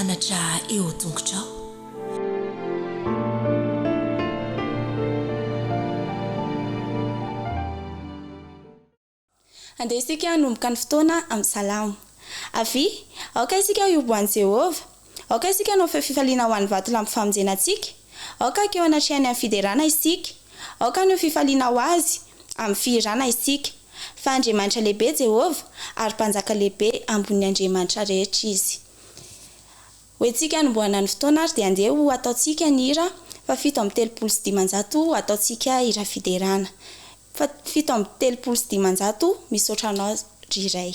mianatra eo tongotrao. Andeha isika nomboka ny fotoana amin'ny salamo. Avy, aoka isika ioboan'i Jehova. Aoka isika no fifaliana ho an'ny vato lampy famonjenantsika. Aoka keo anatrehany amin'ny fiderana isika. Aoka no fifaliana ho azy amin'ny fihirana isika. Fa Andriamanitra lehibe Jehova ary mpanjaka lehibe ambony Andriamanitra rehetra izy. Hoentsika nomboana ny fotoana ary dia andeha ho ataontsika ny hira fa 7:300 ataontsika hira fiderana. Fa 7:300 misaotra anao iray.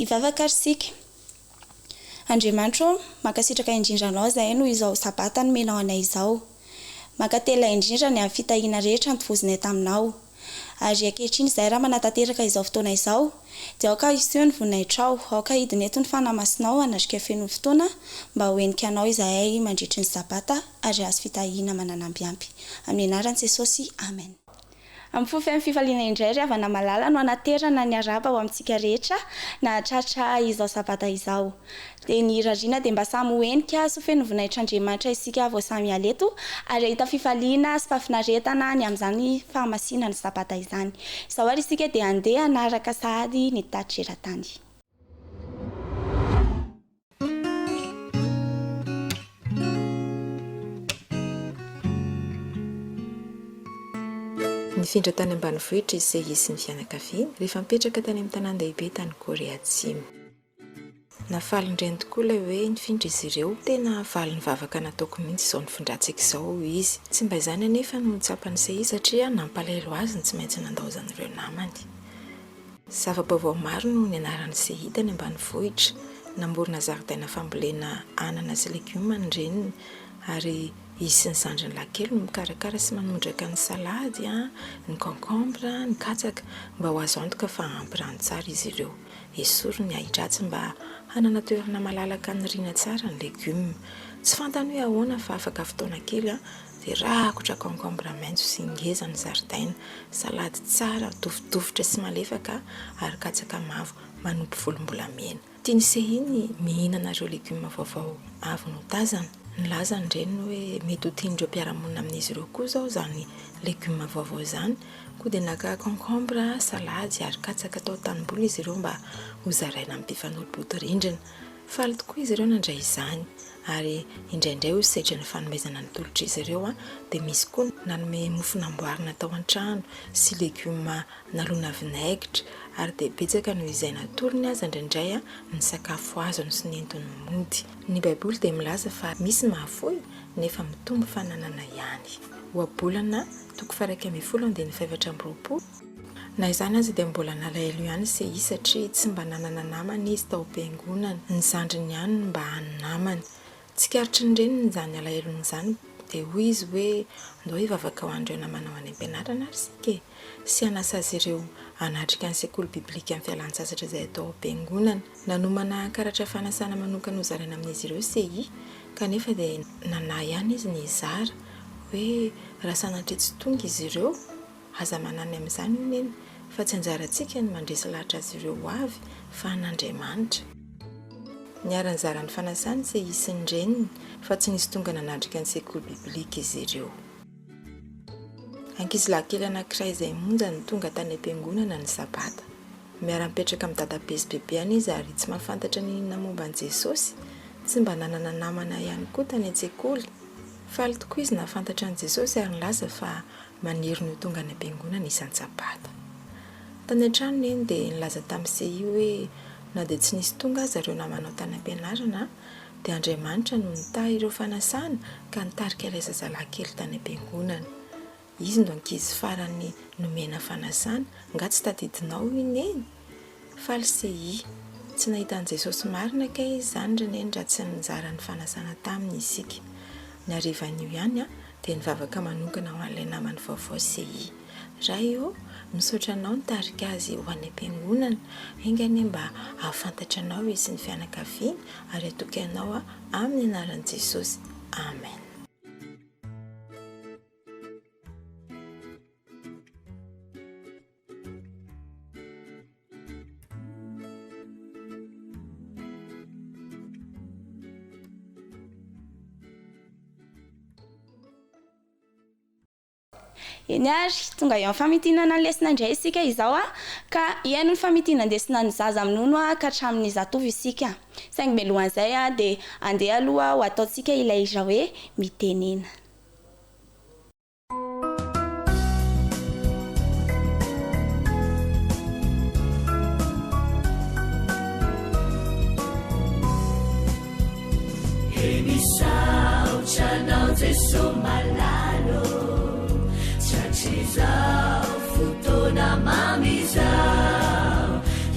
Ivavaka arsika. Andriamanitra, makasitraka indrindra anao zahay no izao sabata no menao anay izao. Makatela indrindra ny amin'ny fitahiana rehetra nitovozonay taminao. Ary ankehitriny zahay raha manatanteraka izao fotoana izao, dia aoka iseho ny voninahitra aoka hidiny eto ny fanamasinao anatrika feno fotoana mba hoentika anao izahay mandritry ny sabata ary azo fitahiana mananambiampy. Amin'ny anaran'i Jesosy, amen. Amin'ny fofen'ny fifaliana indray avy ana malala no anaterana ny araba ho amintsika rehetra na tratra izao sabata izao. Dia ny rariana dia mba samy hoentika sy feno voninahitra Andriamanitra isika vao samy aleto ary ahita fifaliana sy fahafinaretana ny amin'izany fahamasina ny sabata izany. Izao ary isika dia andeha hanaraka sahady ny tatitra eran-tany. Nifindra tany ambanivohitra izay izy ny fianakaviana rehefa mipetraka tany amin'ny tanan-dehibe tany Korea Atsimo. Nafalindreny tokoa ilay hoe nifindra izy ireo, tena valy ny vavaka nataoko mihitsy izao nifindrantsika izao izy. Tsy mba izany anefa no tsapan'izay izy satria nampalahelo azy ny tsy maintsy nandahozan'ireo namany. Zava-baovao maro no nianaran'izay hita ny ambanivohitra, namorona zaridaina fambolena anana sy legioma ny reniny ary izy sy ny zandriny lahy no mikarakara sy manondraka ny salady, ny concombre, ny katsaka mba ho azo antoka fa ampirano tsara izy ireo. Esory ny ahidratsy mba hanana toerana malalaka ny riana tsara ny legioma. Tsy fantany hoe ahoana fa afaka fotoana kely dia rakotra concombre maitso sy ngeza ny zaridaina, salady tsara, dofodofotra sy malefaka ary katsaka mavo manopy volombolamena. Tian'isehiny mihinana ireo legioma vaovao avy notazana. Nilaza ny reny hoe mety ho tian'ireo mpiara-monina amin'izy ireo koa zao zany legioma vaovao zany. Koa dia naka concombre, salady ary katsaka tao tanimboly izy ireo mba ho zaraina amin'ny mpifanolo-bodirindrina. Faly tokoa izy ireo nandray izany ary indraindray ho sedra ny fanomezana ny tolotra izy ireo dia misy koa nanome mofo namboarina tao an-trano sy legioma nalona vinaigitra ary dia betsaka no izay natolony aza indraindray ny sakafo azony sy ny entiny mody. Ny baiboly dia milaza fa misy mahafoy nefa mitombo fananana ihany. Oabolana 1:24 na izany azy dia mbola nalaelo ihany sei satria tsy mba nanana namana izy tao am-piangonana, ny zandriny ihany mba hany namana. Tsikaritry ny reniny izany alaelon'izany dia hoy izy hoe andao hivavaka ho andreo namanao any am-pianarana ary sika sy hanasa azy ireo hanatrika ny sekoly biblika amin'ny fialan-tsasatra izay atao am-piangonana. Nanomana karatra fanasana manokana ho zaraina amin'izy ireo sei kanefa dia nanahy ihany izy ny zara hoe raha sanatria tsy tonga izy ireo aza manany amin'izany io neny fa tsy anjarantsika ny mandresy lahatra azy ireo avy fa n'Andriamanitra. Niara-nizara ny fanasany sei sy ny reniny fa tsy nisy tonga nanatrika ny sekoly biblika izy ireo. Ankizilahy kely anankiray izay monja ny tonga tany am-piangonana ny Sabata. Miara-mipetraka amin'ny dadabe sy bebeany izy ary tsy mahafantatra ny inona momba an'i Jesosy, tsy mba nanana namana ihany koa tany an-tsekoly. Faly tokoa izy nahafantatra an'i Jesosy ary nilaza fa maniry ny tonga any am-piangonana isan'ny Sabata. Tany an-trano eny dia nilaza tamin'ny sei hoe na dia tsy nisy tonga aza ireo namanao tany am-pianarana dia Andriamanitra no nitahy ireo fanasana ka nitarika ilay zazalahy kely tany am-piangonana. Izy ndo ankizy farany nomena fanasana, nga tsy tadidinao iny eny. Faly sei tsy nahitan'i Jesosy marina kay izy zany reneny raha tsy nizara ny fanasana taminy isika. Ny harivan'io ihany dia nivavaka manokana ho an'ilay namany vaovao sei. Raha io misaotra anao nitarika azy ho any am-piangonana, engany mba ahafantatra anao izy ny fianakaviana ary atoky anao amin'ny anaran'i Jesosy. Amen. Eny ary tonga eo amin'ny famitinana ny lesona indray isika izao ka iaino ny famitina ndesina ny zaza minono ka hatramin'ny zatovo isika. Saingy melohan'izay dia andeha aloha ho ataontsika ilay iza hoe mitenena. Emisao Jesu malalo Chachizao futona mamizao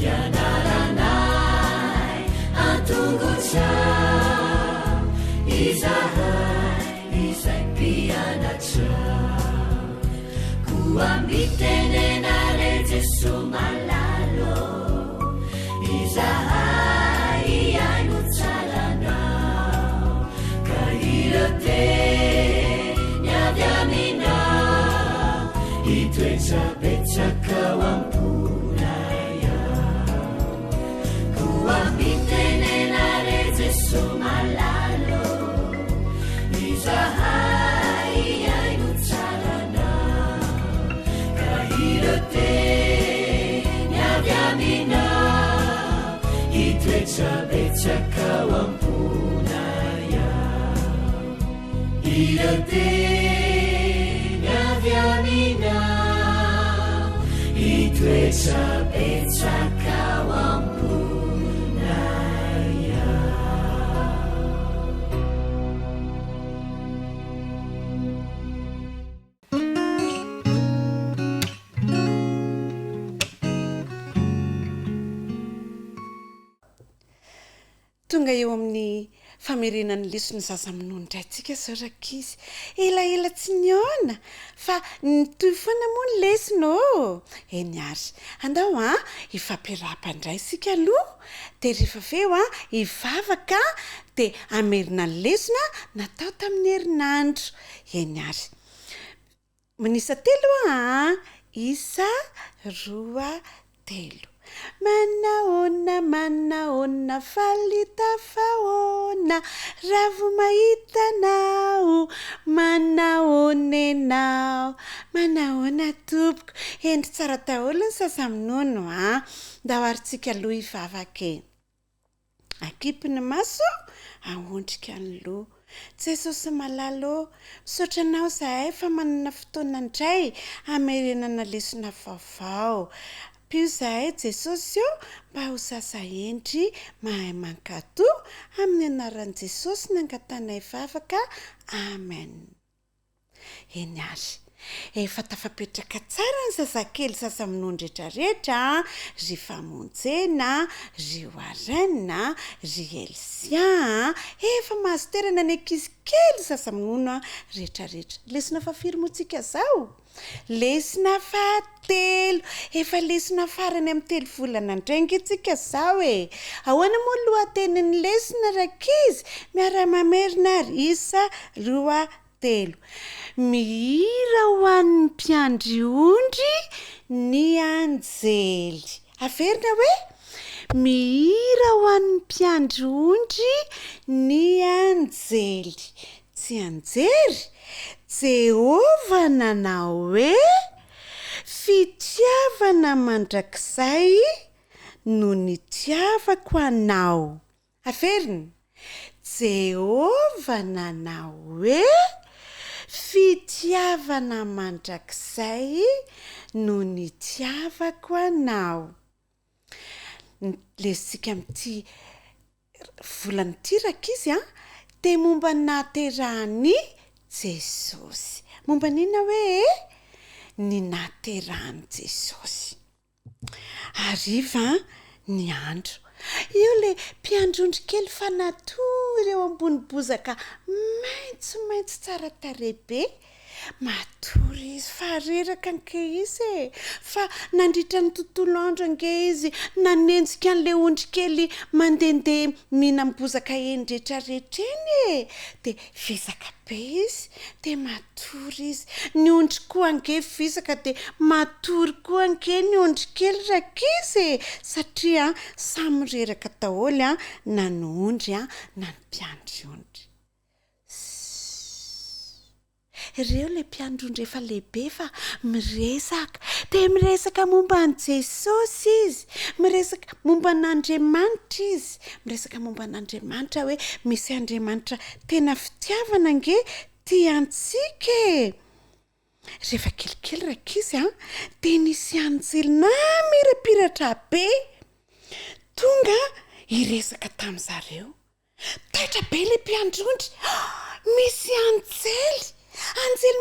Yanaranai atungu chao Izai piana chao Kuambitenenare Jesu malalo Izai ainuzalanao Kahirote nyadamina Itwezabetsaka wampunaya Kuambitenenare Jesu malalo Izahai ainutsarana Kahirote nyadamina Itwezabetsaka wampunaya Irote nyadamina Itwezabetsaka wampunaya Tonga eo amin'ny famerenan'ny lesona zaza minono indray tsika zao rakizy. Ela tsy niona fa toy foana moa ny lesona eny ary. Andao ifampiarahapa indray sika aloha dia rehefa aveo ivavaka dia amerina ny lesona natao tamin'ny herinandro eny ary. Manisa telo isa roa telo. Manaona falita faona raha mahitanao manaona enao manaona tompoko endry tsara daholo ny sasa minono nda hoaritsika aloha ivavaka akipiny maso ahondrika ny loha Jesosy malalo misaotra anao zahay fa manana fotoana indray hamerenana lesona vaovao pio zahay jesosy io mba ho sasaendry mahay mankato amin'ny anaran'i jesosy nangatanay vavaka amen. Eny ary efa tafapetraka tsara ny zazakely sasaminony rehetrarehetra, ry famonjena, ry oaraina, ry elisia, efa mahazo toerana ny ankizy kely sasaminona rehetrarehetra. Lesona fahafiry moa tsika zao? Lesona fahatelo, efa lesona farany amin'ny 3 volana andraingy tsika zao e. Ahoana moa lohatenin'ny lesona rakizy? Miara-mamerina ary isa 2. Mihira ho an'ny mpiandry ondry ny anjely. Averina hoe mihira ho an'ny mpiandry ondry ny anjely. Tsy anjery, Jehova nanao hoe fitiavana mandrakizay no nitiavako anao. Averina Jehova nanao hoe fitiavana mandrakizay no nitiavako anao. Lesitsika amin'ity volanyity rakizy te momba naterahany Jesosy. Momba nina hoe ny naterahany Jesosy. Ariva ny andro. Io le mpiandrondry kely fanatory eo ambony bozaka maitso tsara tarebe. Matory izy fa reraka anke izy fa nandritra ny tontolo andro ange izy nanenjika an'le ondry kely mandendeha mina mibozaka eny rehetrarehetra eny de fisaka be izy de matory izy. Ny ondry koa ange fisaka de matory koa ange ny ondry kely rakizy satria samy reraka daholo na ny ondry na ny mpiandry ondry. Ireo le mpiandrondry efa lehibe fa miresaka. De miresaka momba an Jesosy izy. Miresaka momba n'Andriamanitra izy. Miresaka momba n'Andriamanitra hoe misy Andriamanitra tena fitiavana ange tiantsika e. Rehefa kelikely rakizy de nisy anjely namirapiratra be tonga iresaka tamin'zareo. Taitra be le mpiandrondry. Misy anjely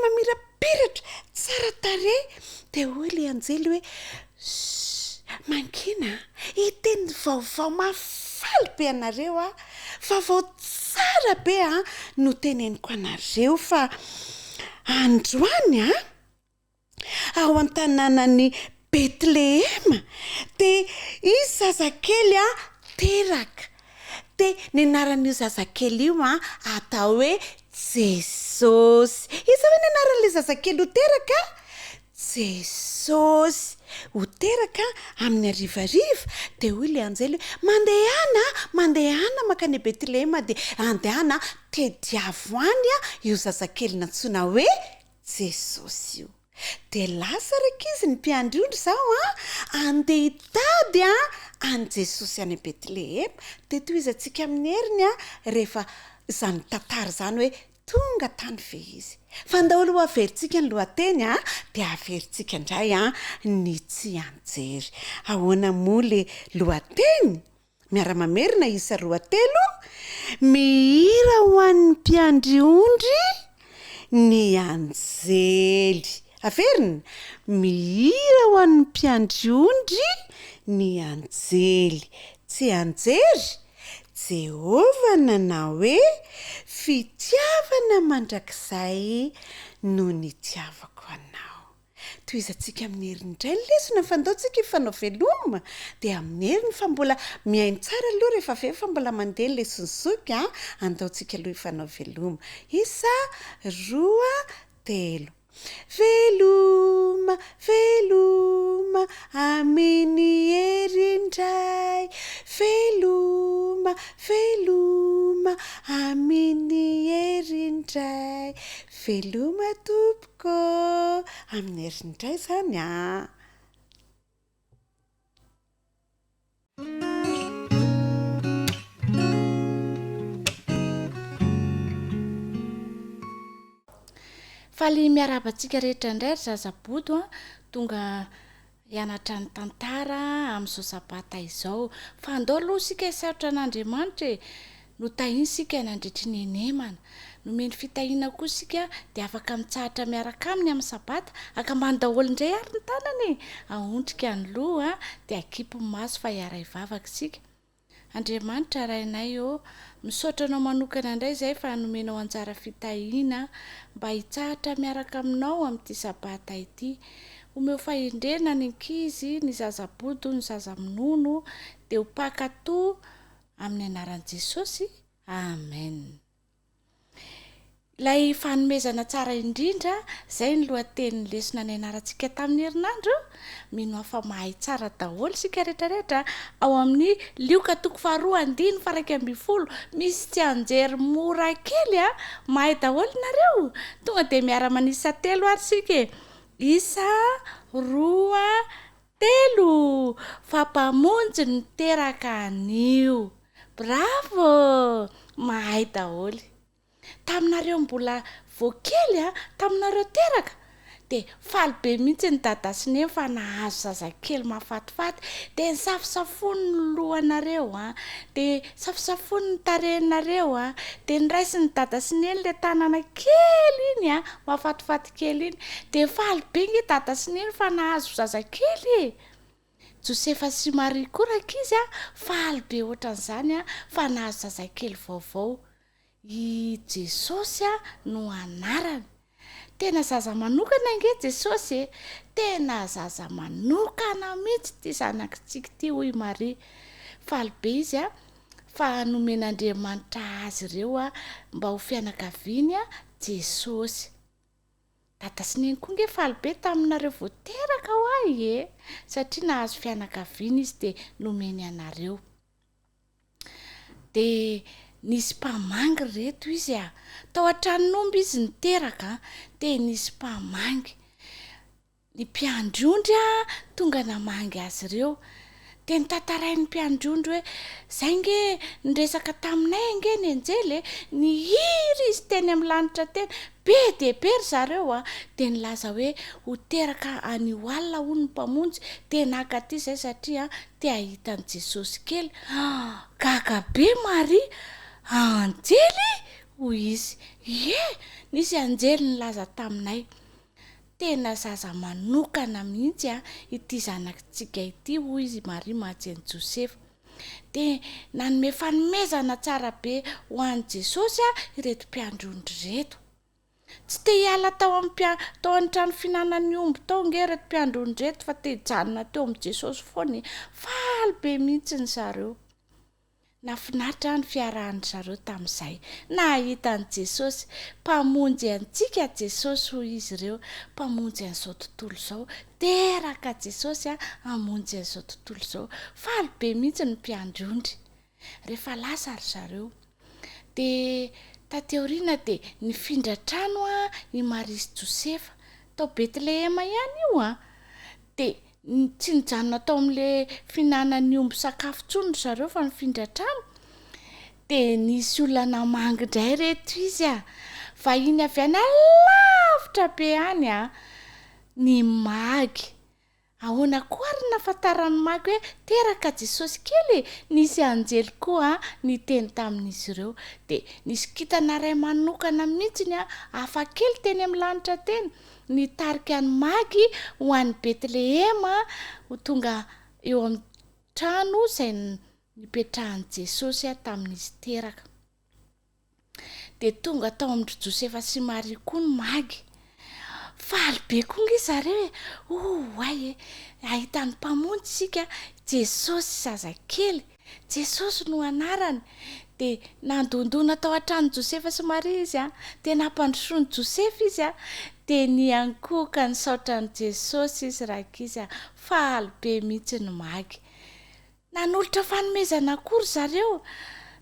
mamirapiratra tsara tare de hoy le anjely hoe mankina iteny vaovao mafaly be anareo vaovao tsara be no teneniko anareo fa androany ao an-tanànan'ny Betlehema de izy zazakely teraka. De ny anaran'io zazakely io atao hoe Jesosy. Iza hoe ny anaran'le zazakely ho teraka? Jesosy. Ho teraka amin'ny arivariva de hoy le anjely mandehana makany Betlehema de andehana tediavo any io zazakely nantsona hoe Jesosy io. De lasa rakizy ny mpiandrondry zao andeha hitady an Jesosy any Betlehema. De toy izy atsika amin'ny heriny rehefa zany tantara zany hoe tonga tany ve izy. Fa ndaholo ho averintsika ny lohateny de averintsika indray ny tsy anjery. Ahoana moa le lohateny? Miara-mamerina isa 2. Mihira ho an'ny mpiandry ondry ny anjely. Averina mihira ho an'ny mpiandry ondry ny anjely. Tsy anjery, Jehova nanao hoe fitiavana mandrakizay no nitiavako anao. Toy izy atsika amin'ny heriny indray ny lesona fandaontsika ifanao veloma de amin'ny heriny fa mbola miainy tsara aloha rehefa avy eo fa mbola mandeha ny lesony zoky andaontsika aloha ifanao veloma. Isa 2. Veloma, veloma, aminy herindray. Veloma, veloma, aminy herindray. Veloma tompoko, amin'ny herindray zany Faly miarabantsika rehetra indray zazaboto tonga hianatra ny tantara amin'izao sabata izao fa andao aloha sika hisarotra an'Andriamanitra no tahiny sika nandritry ny enemana nomeny fitahiana koa sika dia afaka mitsahatra miaraka aminy amin'ny sabata akambany daholo indray ary ny tanany ahontrika ny loha dia akipy maso fa hiara hivavaka sika. Andriamanitra rainay misaotra anao manokana indray izay fa nomenao anjara fitahiana mba hitsahatra miaraka aminao amin'ity sabata ity. Omeo fahindrena ny ankizy, ny zazabodo, ny zazamonono dia ho pakatoa amin'ny anaran'i Jesosy. Amen. Ilay fanomezana tsara indrindra, izay ny lohatenin'ny lesona ny anarantsika tamin'ny herinandro. Mino afa mahay tsara daholo sika rehetrarehetra ao amin'ny lioka toko 2:1-20 misy tsy anjery mora kely mahay daholo nareo. Tonga dia miara-manisa telo ary sika. 1, 2, 3 fampamonjy ny teraka anio. Bravo! Mahay daholo. Taminareo mbola voakely taminareo teraka dia faly be mihitsy ny dada sy neny fa nahazo zazakely mahafatifaty dia nisafosafony ny lohanareo dia safosafony ny tarehinareo dia niraisy ny dada sy neny le tanana kely iny mahafatifaty kely iny dia faly be ny dada sy neny fa nahazo zazakely. Josefa sy Maria koa rakizy faly be ohatran'izany fa nahazo zazakely vaovao. I Jesosy no anarany. Tena zaza manokana nge Jesosy tena zaza manokana mihitsy ty zanakitsika ty hoy Maria. Faly be izy fa nomen'Andriamanitra azy ireo mba ho fianakaviany Jesosy. Dada sy neny koa nge faly be taminareo vao teraka ho ahy satria nahazo fianakaviana izy dia nomeny anareo. Dia nisy mpamangy reto izy tao an-tranomby izy niteraka dia nisy mpamangy. Ny mpiandrondry tonga namangy azy ireo dia nitantarain'ny mpiandrondry hoe zay nge niresaka taminay nge ny anjely nihiry izy teny amin'ny lanitra teny be dia be ry zareo dia nilaza hoe ho teraka anio alina hono ny mpamonjy dia naka aty izay satria tia hitan'i Jesosy kely. Gaga be Maria, anjely hoy izy. Nisy anjely nilaza taminay. Tena zaza manokana mihitsy ity zanakitsika ity hoy izy Maria mahajeny Josefa. Dia nanome fanomezana tsara be ho an'i Jesosy ireto mpiandrondry reto. Tsy te hiala tao amin'ny trano finanan'ny omby tao nge reto mpiandrondry reto fa te hijanona teo amin'i Jesosy foana. Faly be mihitsy ny zareo. Nafinaritra ny fiarahan'ny zareo tamin'izay. Nahita an'i Jesosy, mpamonjy antsika Jesosy hoy izy ireo, mpamonjy an'izao tontolo izao. Teraka Jesosy hamonjy an'izao tontolo izao. Faly be mihitsy ny mpiandrondry. Rehefa lasa ry zareo dia tateoriana dia nifindra trano i Maria sy Josefa tao Betlehema ihany io dia tsy nijanona tao amin'le finanan'ny omby sakafo tsony ry zareo fa nifindra trano. Dia nisy olona namangy indray reto izy vahiny avy any alavitra be any ny magy. Ahoana koa ary nafantaran'ny magy hoe teraka Jesosy kely. Nisy anjely koa niteny tamin'izy ireo dia nisy kintana iray manokana mihitsy hafa kely teny amin'ny lanitra teny nitarika ny magy ho an'ny Betlehema ho tonga eo amin'ny trano izay nipetrahan'i Jesosy tamin'izy teraka. Dia tonga tao amin'ny Josefa sy Maria koa ny magy. Faly be koa nge zareo ahita ny mpamonjy sika Jesosy zazakely. Jesosy no anarany. Dia nandondona tao an-trano Josefa sy Maria izy dia nampandrosoany Josefa izy dia niankoka ny saotran'i Jesosy izy rakizy. Faly be mihitsy ny magy. Nanolotra fanomezana akory zareo.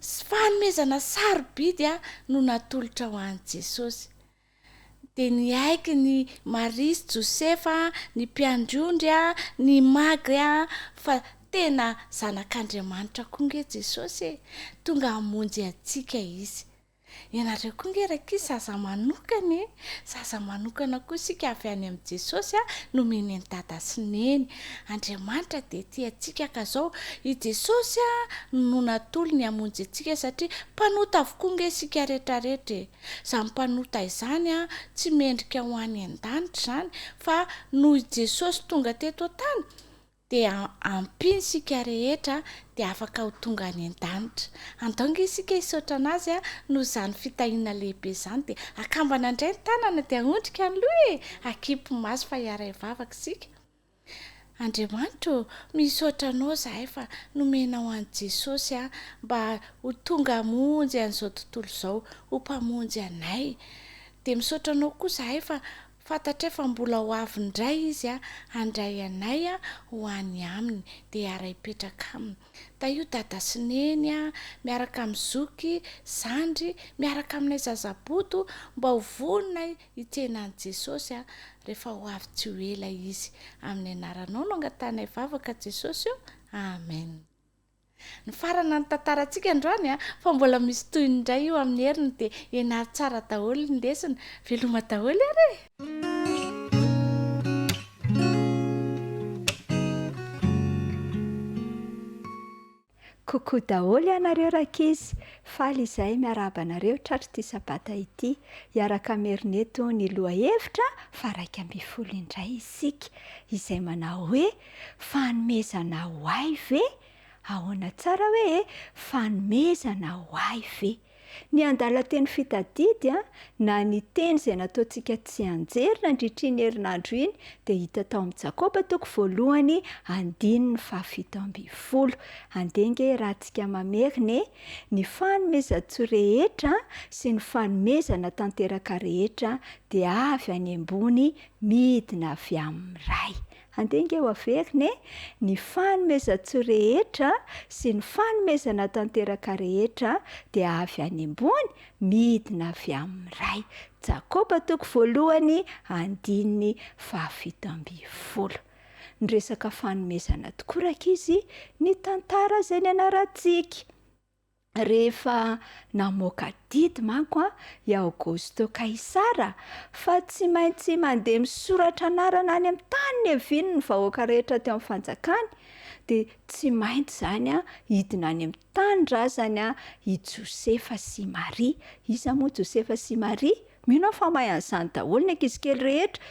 Fanomezana sarobidy no natolotra ho an'i Jesosy. Dia niaiky ny Maria sy Josefa, ny mpiandrondry, ny magy fa tena zanak'Andriamanitra koa nge Jesosy. Tonga hamonjy antsika izy. ianareo koa ngeraka izy zaza manokana zaza manokana koa sika avy any amin'i jesosy a nomeny ny dada sy neny andriamanitra de tiatsika ka zao i jesosy a no natolo ny amonjy atsika satria mpanota avokoa nge sika rehetrarehetra zany mpanota izany a tsy mendrika ho any an-danitra zany fa noho jesosy tonga teto tany de ampiny sika rehetra de afaka ho tonga any an-danitra antonga isika isotra anazy a no zany fitahiana lehibe zany de akambana indray ny tanana de aondrika ny loha akipy maso fa hiara ivavaka sika Andriamanitra misaotra anao zahay fa nomena ho an'i Jesosy a mba ho tonga hamonjy an'izao tontolo izao ho mpamonjy anay de misaotra anao koa zahay fa fantatra fa mbola ho avy indray izy a handray anay a ho any aminy de ara-ipetraka aminy da io dada sy neny a miaraka amin'ny zoky zandry miaraka aminay zazaboto mba ho vonona hitsenan'i Jesosy a rehefa ho avy tsy ho ela izy amin'ny anaranao no angatanay vavaka Jesosy io amen. Ny farana ny tantarantsika androany a fa mbola misy toy indray io amin'ny heriny de ianary tsara daholo ny lesona veloma daholo ary Kokoa daholo ianareo rakizy faly izay miaraba anareo tratry ty sabata ity hiaraka merineto ny lohahevitra fa 12 indray isika izay manao hoe fanomezana ho ay ve ahoana tsara hoe fanomezana ho ay ve ny andalan-teny fitadidy a na ny teny izay nataontsika tsy anjery nandritry ny herinandro iny dia hita tao amin'ny Jakoba toko voalohany 7:20 andenge rahantsika mameriny ny fanomezan-tsoa rehetra sy ny fanomezana tanteraka rehetra dia avy any ambony midina avy amin'ny ray. Andenge ho averiny ny fanomezan-tsoa rehetra sy ny fanomezana tanteraka rehetra dia avy any ambony midina avy amin'ny ray. Jakoba toko voalohany 7:20. Ny resaka fanomezana tokoa rakizy ny tantara izay nianarantsika rehefa namoaka didy manko i Augusto Kaisara fa tsy maintsy mandeha misoratra anarana any amin'ny tany neviny ny vahoaka rehetra teo amin'ny fanjakany dia tsy maintsy zany hidina any amin'ny tanindrazany i Josefa sy Maria. Iza moa Josefa sy Maria? Mino fa mahay an'izany daholo ny ankizikely rehetra.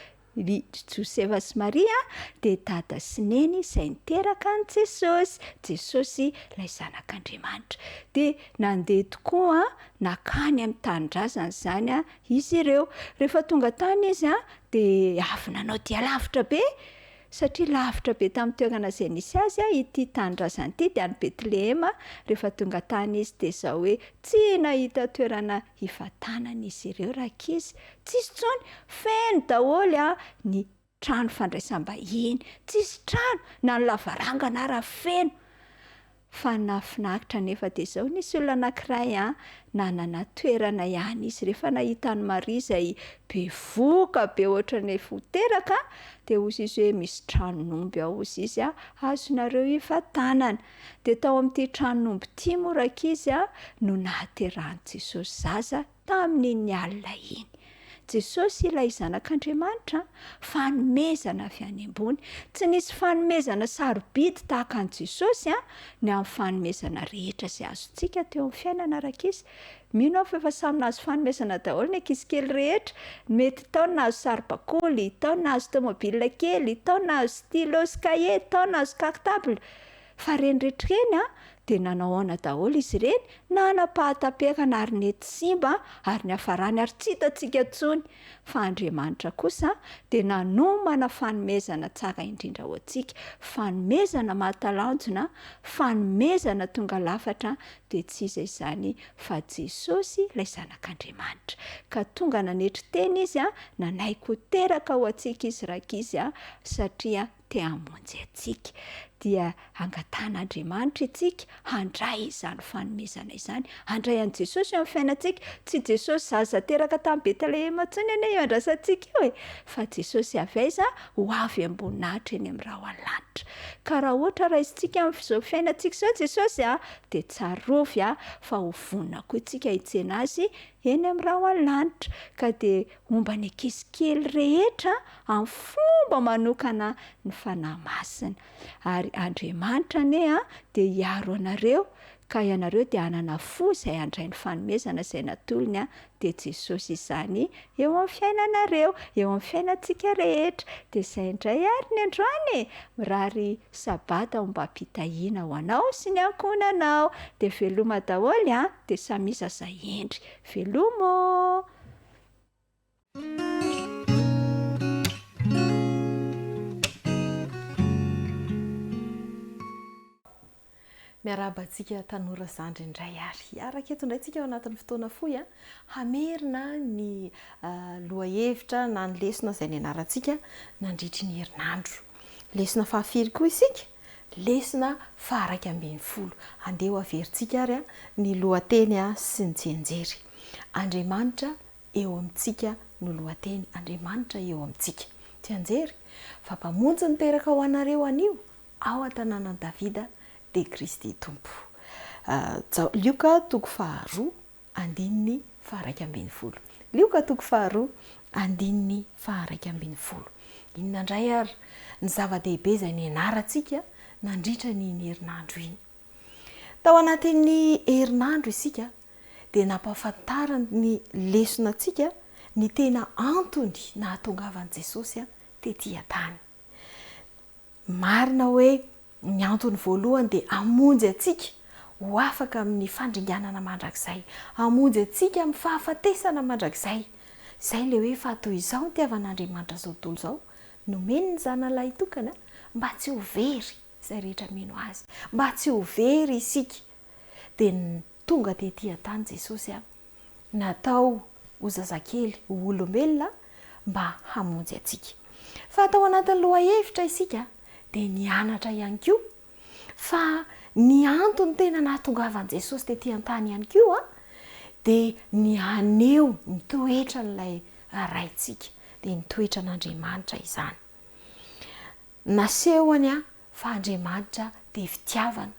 Josefa sy Maria dia dada sy neny izay niteraka an' Jesosy. Jesosy ilay zanak'Andriamanitra. Dia nandeha tokoa nakany amin'ny tanindrazana zany izy ireo. Rehefa tonga tany izy dia avy nanao dia lavitra be satria lavitra be tamin'ny toerana izay nisy azy ity tanindrazana ity dia any Betlehema. Rehefa tonga tany izy dia izao hoe tsy nahita toerana hifatanana izy ireo rakizy. Tsisy tsony feno daholo ny trano fandraisam-bahiny, tsisy trano na ny lavarangana raha feno. Fa nafinahitra nefa dia izao nisy olona anankiray nanana toerana ihany izy rehefa nahita ny Maria izay be voka be ohatran'ny foteraka dia hozy izy hoe misy tranon'omby ao hozy izy azonareo hifatanana. Dia tao amin'ity tranon'omby ity moa rakizy no nahaterahan'i Jesosy zaza tamin'iny alina iny. Jesosy ilay zanak'Andriamanitra fanomezana avy any ambony. Tsy nisy fanomezana sarobidy tahaka an'i Jesosy ny amin'ny fanomezana rehetra izay azontsika teo amin'ny fiainana rakizy. Mino aho fa efa samy nahazo fanomezana daholo ny ankizikely rehetra. Mety tao nahazo saribakoly, tao nahazo tômôbilina kely, tao nahazo stylo sy kahie, tao nahazo cartable. Fa reny rehetra reny dia nanao aona daholo izy ireny na napahatapekana ary nety simba ary ny hafarany ary tsy hitantsika tsony. Fa Andriamanitra kosa dia nanomana fanomezana tsara indrindra ho antsika. Fanomezana mahatalanjona, fanomezana tonga lafatra dia tsy iza izany fa Jesosy ilay zanak'Andriamanitra. Ka tonga nanetry teny izy nanaiko teraka ho antsika izy rakizy satria te hamonjy antsika. dia angatan'Andriamanitra itsika handray izany fanomezana izany, handray an' Jesosy amin'ny fiainantsika. Tsy Jesosy zaza teraka tamin'ny Betlehema intsony eny io andrasantsika io e, fa Jesosy avy aiza ho avy amboninahitra eny amin'ny rahoan'ny lanitra. Ka raha ohatra raisintsika amin'izao fiainantsika izao Jesosy dia tsarovy fa ho vonona koa itsika hitsena azy eny amin'ny rahoan'ny lanitra. Ka dia momba ny ankizy kely rehetra amin'ny fomba manokana ny fanahy masina. Ary Andriamanitra anie dia hiaro anareo, ka ianareo dia hanana fo izay handray ny fanomezana izay natolony dia Jesosy izany eo amin'ny fiainanareo, eo amin'ny fiainantsika rehetra. Dia izay indray ary ny androany mirary sabata mba hampitahiana ho anao sy ny ankonanao. Dia veloma daholo dia samy iza izay endry. Veloma! Miarabantsika tanora zandry indray ary araka eto indray tsika ao anatin'ny fotoana fohy hamerina ny lohahevitra na ny lesona izay nianarantsika nandritry ny herinandro. Lesona fahafiry koa isika, lesona faha 1/20. Andeha ho averintsika ary ny lohateny sy ny jenjery. Andriamanitra eo amintsika no lohateny, Andriamanitra eo amintsika. Jenjery, fa mpamonjy niteraka ho anareo anio ao an-tanànan Davida de Kristy tompo. Lioka 2:2 faha 1/20. Lioka 2:2 faha 1/20. Inona indray ary ny zava-dehibe izay nianarantsika nandritra ny herinandro iny. Tao anatin'ny herinandro isika dia nampahafantarana ny lesonantsika ny tena antony nahatongavan'i Jesosy tetỳ an-tany. Marina hoe ny antony voalohany dia hamonjy atsika ho afaka amin'ny fandringanana mandrakizay, hamonjy atsika amin'ny fahafatesana mandrakizay. Izay le hoe fa toy izao ny tiavan'Andriamanitra izao tontolo izao, nomeny ny zanalahy tokana mba tsy ho very izay rehetra mino azy, mba tsy ho very isika. Dia tonga tetỳ an-tany Jesosy natao ho zazakely, ho olombelona mba hamonjy atsika. Fa tao anatin'ny lohahevitra isika dia nianatra ihany koa fa ny antony tena nahatongavan'i Jesosy tetỳ an-tany ihany koa dia ny aneho ny toetra n'ilay raintsika, dia ny toetra n'Andriamanitra izany. Nasehoany fa Andriamanitra dia fitiavana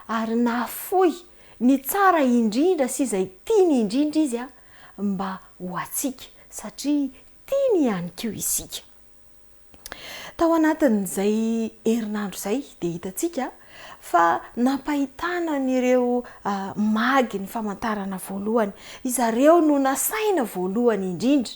ary nahafoy ny tsara indrindra sy izay tiany indrindra izy mba ho atsika satria tiany ihany koa isika. Tao anatin'izay herinandro izay dia hitantsika fa nampahitana n'ireo magy ny famantarana voalohany. Izareo no nasaina voalohany indrindra.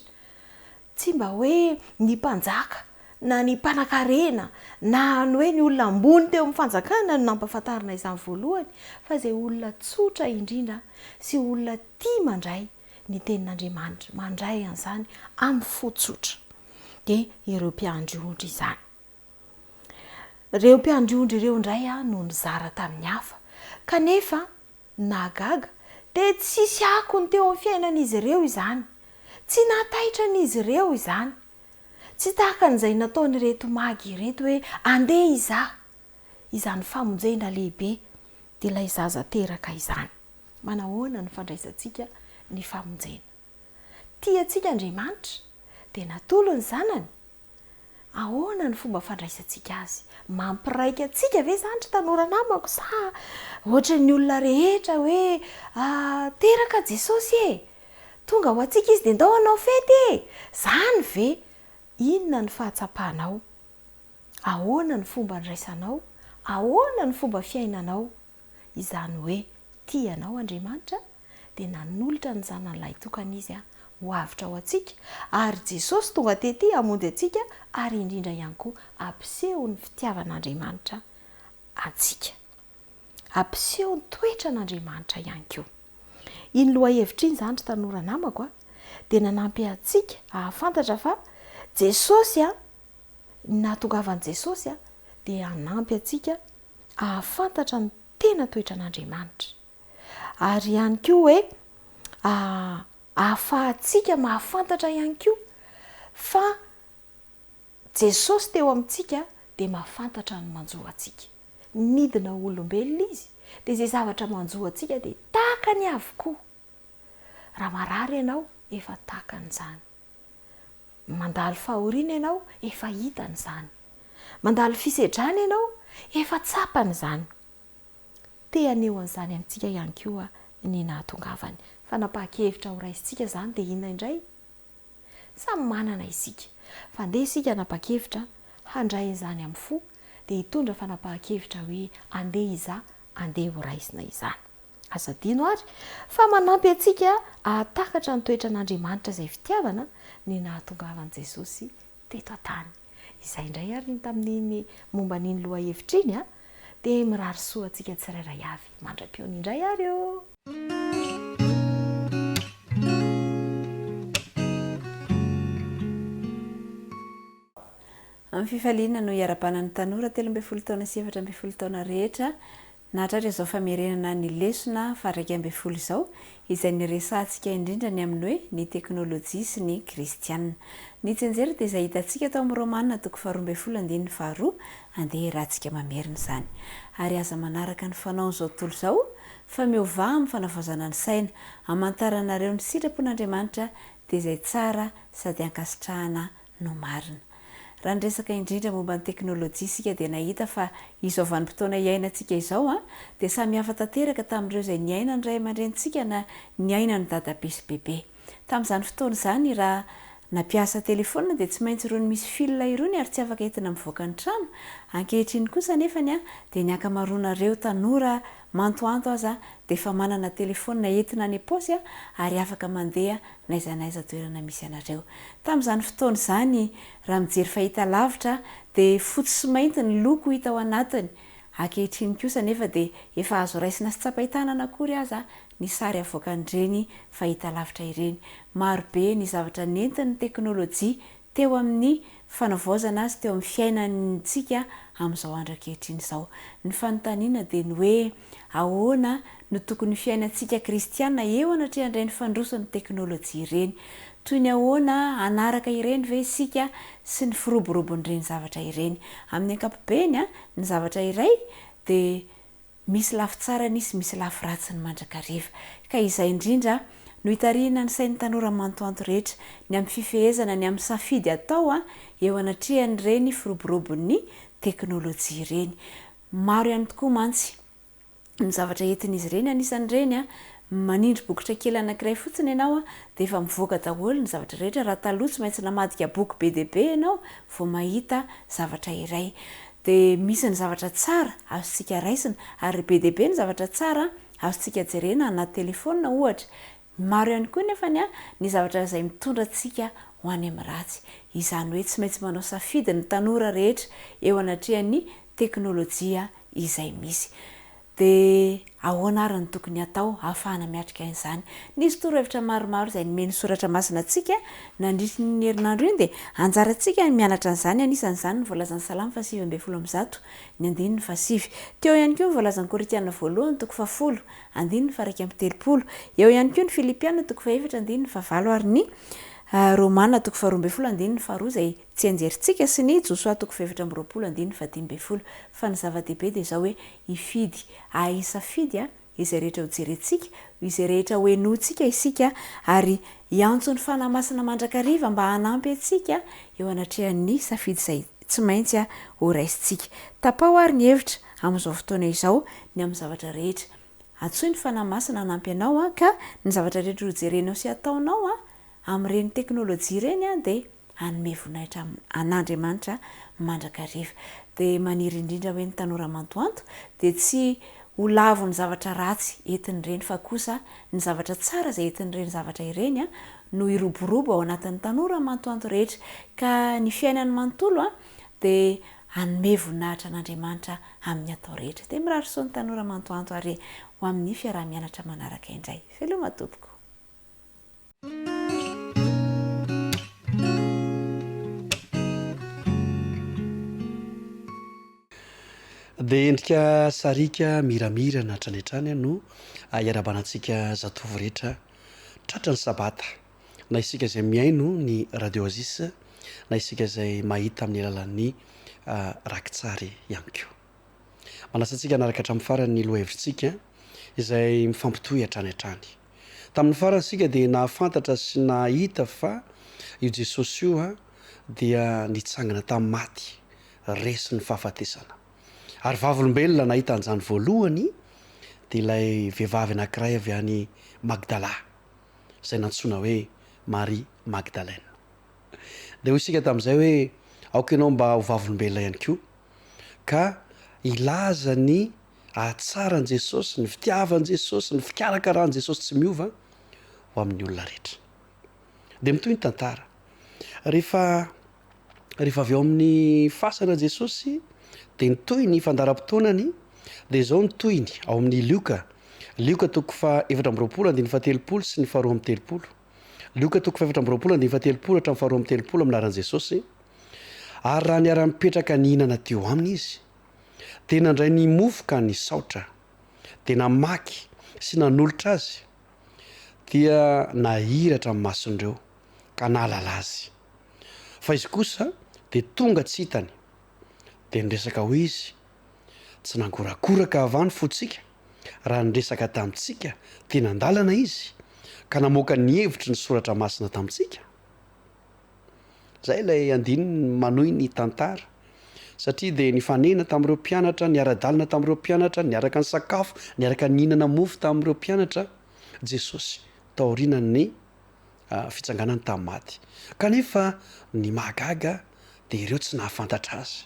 Tsy mba hoe ny mpanjaka na ny mpanan-karena na ny hoe ny olona ambony teo amin'ny fanjakana no nampahafantarana izany voalohany, fa izay olona tsotra indrindra sy olona tia mandray ny tenin'Andriamanitra, mandray an'izany amin'ny fo tsotra. Dia ireo mpiandry-ondry izany. Ireo mpiandry-ondry ireo indray no nizara tamin'ny hafa, kanefa nahagaga dia tsisy akony teo amin'ny fiainan'izy ireo izany, tsy nahataitra n'izy ireo izany, tsy tahaka an'izay nataony reto magy reto hoe andeha izany famonjena lehibe dia ilay zaza teraka izany. Manahoana ny fandraisantsika ny famonjena? Tiantsika Andriamanitra dia natolo ny zanany. Ahoana ny fomba fandraisantsika azy? Mampiraika antsika ve izany tanora namako sa ohatra ny olona rehetra hoe teraka Jesosy tonga ho antsika izy dia ndao hanao fety zany ve? Inona ny fahatsapanao? Ahoana ny fomba niraisanao? Ahoana ny fomba fiainanao? Izany hoe tianao Andriamanitra dia nanolotra ny zanan'ilay tokana izy ho avitra ao antsika, ary Jesosy tonga tetỳ hamonjy atsika, ary indrindra ihany koa ampiseho ny fitiavan'Andriamanitra antsika, ampiseho ny toetra n'Andriamanitra ihany koa. Iny lohahevitra iny izany tanora namako dia nanampy antsika ahafantatra fa Jesosy nahatongavan'i Jesosy dia hanampy antsika ahafantatra ny tena toetra n'Andriamanitra, ary ihany koa hoe ahafahantsika mahafantatra ihany koa fa Jesosy teo amintsika dia mahafantatra ny manjoa antsika. nidina olombelona izy dia izay zavatra manjoantsika dia tahaka ny avokoa. Raha marary ianao efa tahakan'izany, mandalo fahoriana ianao efa hitan'izany, mandalo fisedrana ianao efa tsapan'izany. Teaneo an'izany amintsika ihany koa ny nahatongavany. Fanapahan-kevitra ho raisintsika izany dia inona indray? Samy manana isika. Fa ndeha isika hanapa-kevitra handray izany amin'ny fo dia hitondra fanapahan-kevitra hoe andeha iza, andeha ho raisina izany. Asa dino ary fa manampy antsika ahatakatra ny toetran'Andriamanitra izay fitiavana ny nahatongavan'i Jesosy teto an-tany. Izay indray ary ny tamin'iny momba n'iny loha hevitra iny dia mirary soa antsika tsirairay avy. Mandram-piona indray ary eo. Amin'ny fifaliana no hiara-banan'ny tanora 13 taona sy 14 taona rehetra nahatratra izao famerenana ny lesona fa 12 izao izay niresantsika indrindra ny amin'ny hoe ny teknôlôjia sy ny kristianina. Ny tsenjery dia izay hitantsika tao amin'ny Romanina 12:2 andeha rahantsika mamerina izany. Ary aza manaraka ny fanao izao tontolo izao fa miova amin'ny fanavaozana ny saina hamantaranareo ny sitrapon'Andriamanitra dia izay tsara sady ankasitrahana no marina. Raha ny resaka indrindra momba ny teknôlôjia isika dia nahita fa izao vanim-potoana iainantsika izao dia samy hafa tanteraka tamin'ireo izay niaina ny ray aman-drenitsika na niaina ny dadabe sy bebe. Tamin'izany fotoana izany raha nampiasa telefaonina dia tsy maintsy irony misy fil irony ary tsy afaka entina mivoaka ny trano. Ankehitriny kosa nefany dia ny ankamaroanareo tanora mantoanto aza dia efa manana telefaonina entina any paosy ary afaka mandeha n'aiza n'aiza toerana misy anareo. Tamin'izany fotoana izany raha mijery fahita lavitra dia fotsy sy mainty ny loko hita ao anatiny. Ankehitriny kosa nefa dia efa azo raisina sy tsapaitanana akory aza ny sary avoaka an'ireny fahita lavitra ireny. Marobe ny zavatra nentin'ny teknôlôjia teo amin'ny fanavaozana azy teo amin'ny fiainantsika amin'izao andro ankehitriny izao. Ny fanontaniana dia ny hoe ahoana no tokony fiainantsika kristiana eo anatrehandray ny fandrosan'ny teknôlôjia ireny. Toy ny ahoana anaraka ireny ve isika sy ny firoborobon'ireny zavatra ireny. Amin'ny ankapobeny ny zavatra iray dia misy lafy tsara misy lafy ratsy ny mandrakariva. Ka izay indrindra no hitarihana ny sain'ny tanora mantoanto rehetra ny amin'ny fifehezana ny amin'ny safidy atao eo anatrehan'ireny firoborobon'ny teknôlôjia ireny. Maro ihany tokoa mantsy ny zavatra entin'izy ireny anisan'ireny manindry bokotra kely anankiray fotsiny ianao dia efa mivoaka daholo ny zavatra rehetra. Raha taloha tsy maintsy namadika boky be dia be ianao vao mahita zavatra iray. Dia misy ny zavatra tsara azontsika raisina ary be dia be ny zavatra tsara azontsika jerena anaty telefaonina ohatra. Maro ihany koa nefany ny zavatra izay mitondra antsika ho any amin'ny ratsy. Izany hoe tsy maintsy manao safidy ny tanora rehetra eo anatrehan'ny teknôlôjia izay misy. Dia ahoana ary ny tokony atao ahafahana miatrika an'izany. Nisy torohevitra maromaro izay nomeny soratra masina antsika nandritry ny herinandro iny dia anjarantsika mianatra an'izany. Anisan'izany ny voalazan'ny Salamo 7:10 ny 9:7. Teo ihany koa ny voalazan'ny Korintiana 1:10, 1:30. Eo ihany koa ny Filipiana 4:4 ary ny Romanina 12:2 izay tsy anjerintsika sy ny Josoa 4:20, fa ny zava-dehibe dia izao hoe hifidy isafidy izay rehetra ho jerentsika, izay rehetra ho enoantsika isika ary hiantso ny fanahy masina mandrakariva mba hanampy antsika eo anatrehan'ny safidy izay tsy maintsy ho raisintsika. Tapao ary ny hevitra amin'izao fotoana izao ny amin'ny zavatra rehetra. Antsoy ny fanahy masina hanampy anao ka ny zavatra rehetra ho jerenao sy ataonao amin'ireny teknôlôjia ireny dia hanome voninahitra an'Andriamanitra mandrakariva. Dia maniry indrindra hoe ny tanora mantoanto dia tsy ho lavo ny zavatra ratsy entin'ireny fa kosa ny zavatra tsara izay entin'ireny zavatra ireny no hiroborobo ao anatin'ny tanora mantoanto rehetra. Ka ny fiainany manontolo dia hanome voninahitra an'Andriamanitra amin'ny atao rehetra. Dia mirary soa ny tanora mantoanto ary ho amin'ny fiarah-mianatra manaraka indray. Veloma tompoko. Dia endrika sarika miramira na hatrany no iarabanantsika zatovo rehetra tratra ny sabata na isika izay miaino ny radio Azis na isika izay mahita amin'ny alalan'ny rakitsary ihany koa. manasantsika anaraka hatramin'ny farany loha hevitritsika izay mifampitohy hatrany hatrany tamin'ny farany sika dia nahafantatra sy nahita fa io jesosy io a dia nitsangana tamin'ny maty resy ny fahafatesana ary vavolombelona nahita an'izany voalohany dia ilay vehivavy anankiray avy any magdala izay nantsoina hoe marie magdalaine dia ho isika tamin'izay hoe aoka ianao mba ho vavolombelona ihany koa ka ilaza ny ahatsarany jesosy ny fitiavan' jesosy ny fikarakarahany jesosy tsy miova ho amin'ny olona rehetra dia mitoy ny tantara rehefa avy eo amin'ny fasana jesosy dia nitoy ny fandaram-potoanany dia izao nitoyny ao amin'ny lioka toko fa 7:24 sy ny 2:30 lioka toko fa 7:24 hatramin'ny 2:30 aminaran'i jesosy ary raha ny ara-mipetraka ny hinana teo aminy izy dia nandray ny mofoka ny saotra dia namaky sy nanolotra azy dia nahiratra amin'ny mason'ireo ka nahalala azy fa izy kosa dia tonga tsy hitany dia niresaka ho izy tsy nangorakoraka avany fotsika raha niresaka tamintsika tena andalana izy ka namoaka ny hevitry ny soratra masina tamintsika zay ilay andininy manohy ny tantara satria dia nifanena tamin'ireo mpianatra niara-dalina tamin'ireo mpianatra niaraka ny sakafo niaraka ny hinana mofo tamin'ireo mpianatra jesosy taorinany fitsanganany tamin'ny maty kanefa ny mahagaga dia ireo tsy nahafantatra azy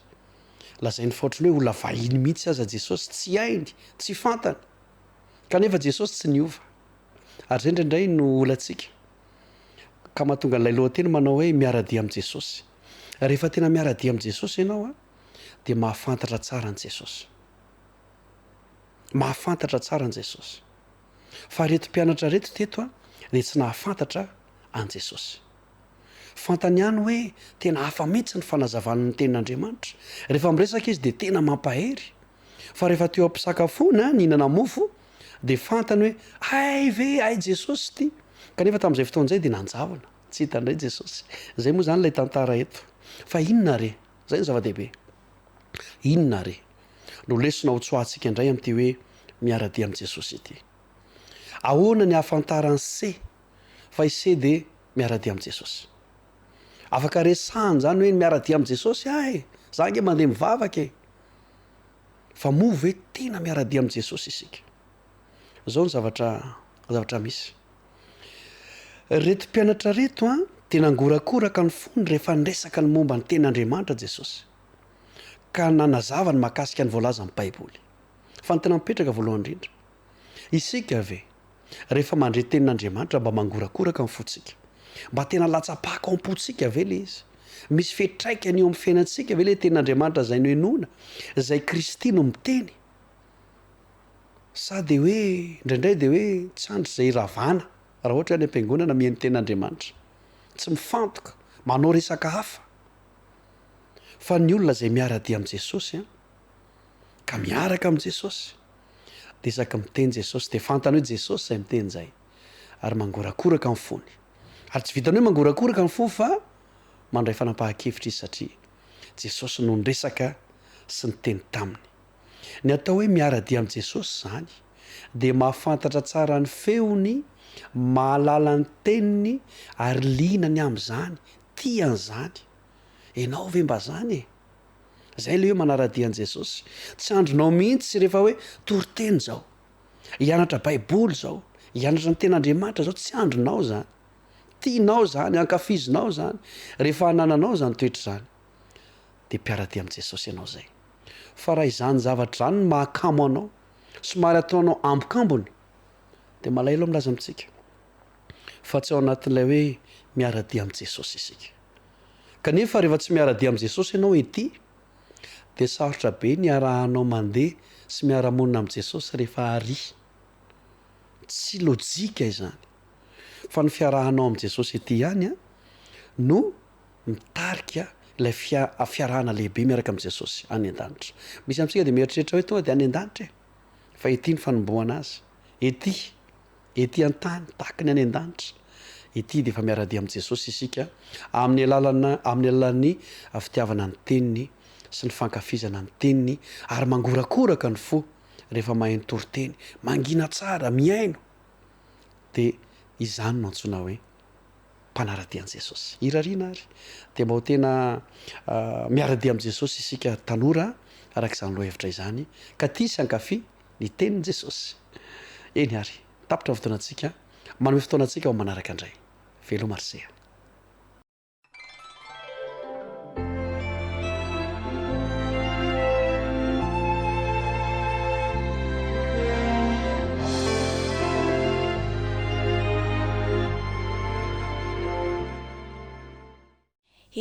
lazay ny faotrany hoe olona vahiny mihitsy aza jesosy tsy hainy tsy fantany kanefa jesosy tsy niova ary zay indraindray no olantsika ka mahatonga n'ilay lohateny manao hoe miaradia amin'i jesosy rehefa tena miaradia amin'i jesosy ianao a dia mahafantatra tsara an' jesosy mahafantatra tsara an' jesosy fa reto mpianatra reto teto a dia tsy nahafantatra an' jesosy fantany ihany hoe tena hafa mihitsy ny fanazavana ny tenin'andriamanitra rehefa miresaka izy dia tena mampahery fa rehefa teo ampisakafoana ny hinana mofo dia fantany hoe ay ve ay jesosy ity kanefa tamin'izay fotoan'izay dia nanjavana tsy hitandray jesosy zay moa zany ilay tantara eto fa inona re zay ny zava-dehibe inona re no lesona ho tsoahantsika indray amin'ity hoe miaradia amin'i jesosy ity ahoana ny hahafantarany se fa ise dia miaradia amin'i jesosy afaka resahany zany hoe miaradia amin'i jesosy ay za nge mandeha mivavaka e fa moa hoe tena miaradia amin'i jesosy isika zao ny zavatra misy reto mpianatra reto a tena ngorakoraka ny fony rehefa niresaka ny momba ny tenin'andriamanitra jesosy ka nanazava ny mahakasika ny voalaza amin'ny baiboly fa ny tena mipetraka voalohany indrindra isika ave rehefa mandre tenin'andriamanitra mba mangorakoraka ny fotsika mba tena latsapaka ao am-potsika ve le izy misy fetraikany eo amin'ny fiainantsika ve le tenin'andriamanitra zay no enona zay kristy no miteny sa dia hoe indraindray dia hoe tsy andry zay ravana raha ohatra hoe any am-piangonana mihainy tenin'andriamanitra tsy mifantoka manao resaka hafa fa ny olona zay miaradia amin'i jesosy a ka miaraka amin'i jesosy dia isaka miteny jesosy dia fantany hoe jesosy zay miteny zay ary mangorakoraka amin'ny fony ary tsy vitany hoe mangorakoraka ny fony fa mandray fanampahan-kevitra izy satria jesosy no niresaka sy ny teny taminy ny atao hoe miaradia amin'i jesosy zany dia mahafantatra tsara ny feony mahalala ny teniny ary lianany amin'izany tian'izany ianao ve mba zany e zay le hoe manaradia an' jesosy tsy andronao mihitsy rehefa hoe toriteny zao hianatra baiboly zao hianatra ny ten'andriamanitra zao tsy andronao zany tianao zany ankafizinao zany rehefa hanananao zany toetra zany dia mpiaradia amin'i jesosy ianao zay fa raha izany zavatra zany ny mahakamo anao somary ataonao ambokambony dia malaelo milaza amintsika fa tsy ao anatin'ilay hoe miaradia amin'i jesosy isika kanefa rehefa tsy miaradia amin'i jesosy ianao ety dia sarotra be ny arahanao mandeha sy miara-monina amin'i jesosy rehefa ary tsy lojika izany fa ny fiarahanao amin'i jesosy ety ihany a no mitarika ilay fiarahana lehibe miaraka amin'i jesosy any an-danitra misy amintsika dia mieritreritra hoe tonga dia any an-danitra e fa ety ny fanomboana azy ety an-tany tahaka ny any an-danitra ety dia efa miaradia amin'i jesosy isika amin'ny alalany fitiavana ny teniny sy ny fankafizana ny teniny ary mangorakoraka ny fo rehefa maheno toriteny mangina tsara miaino de izany no antsoina hoe mpanaradian' jesosy irariana ary de mba ho tena miaradia am' jesosy isika tanora arak'izany loha hevitra izany ka tia sy ankafy ny tenin' jesosy eny ary tapitra fotoanantsika manome fotoanantsika ao manaraka indray velo marsea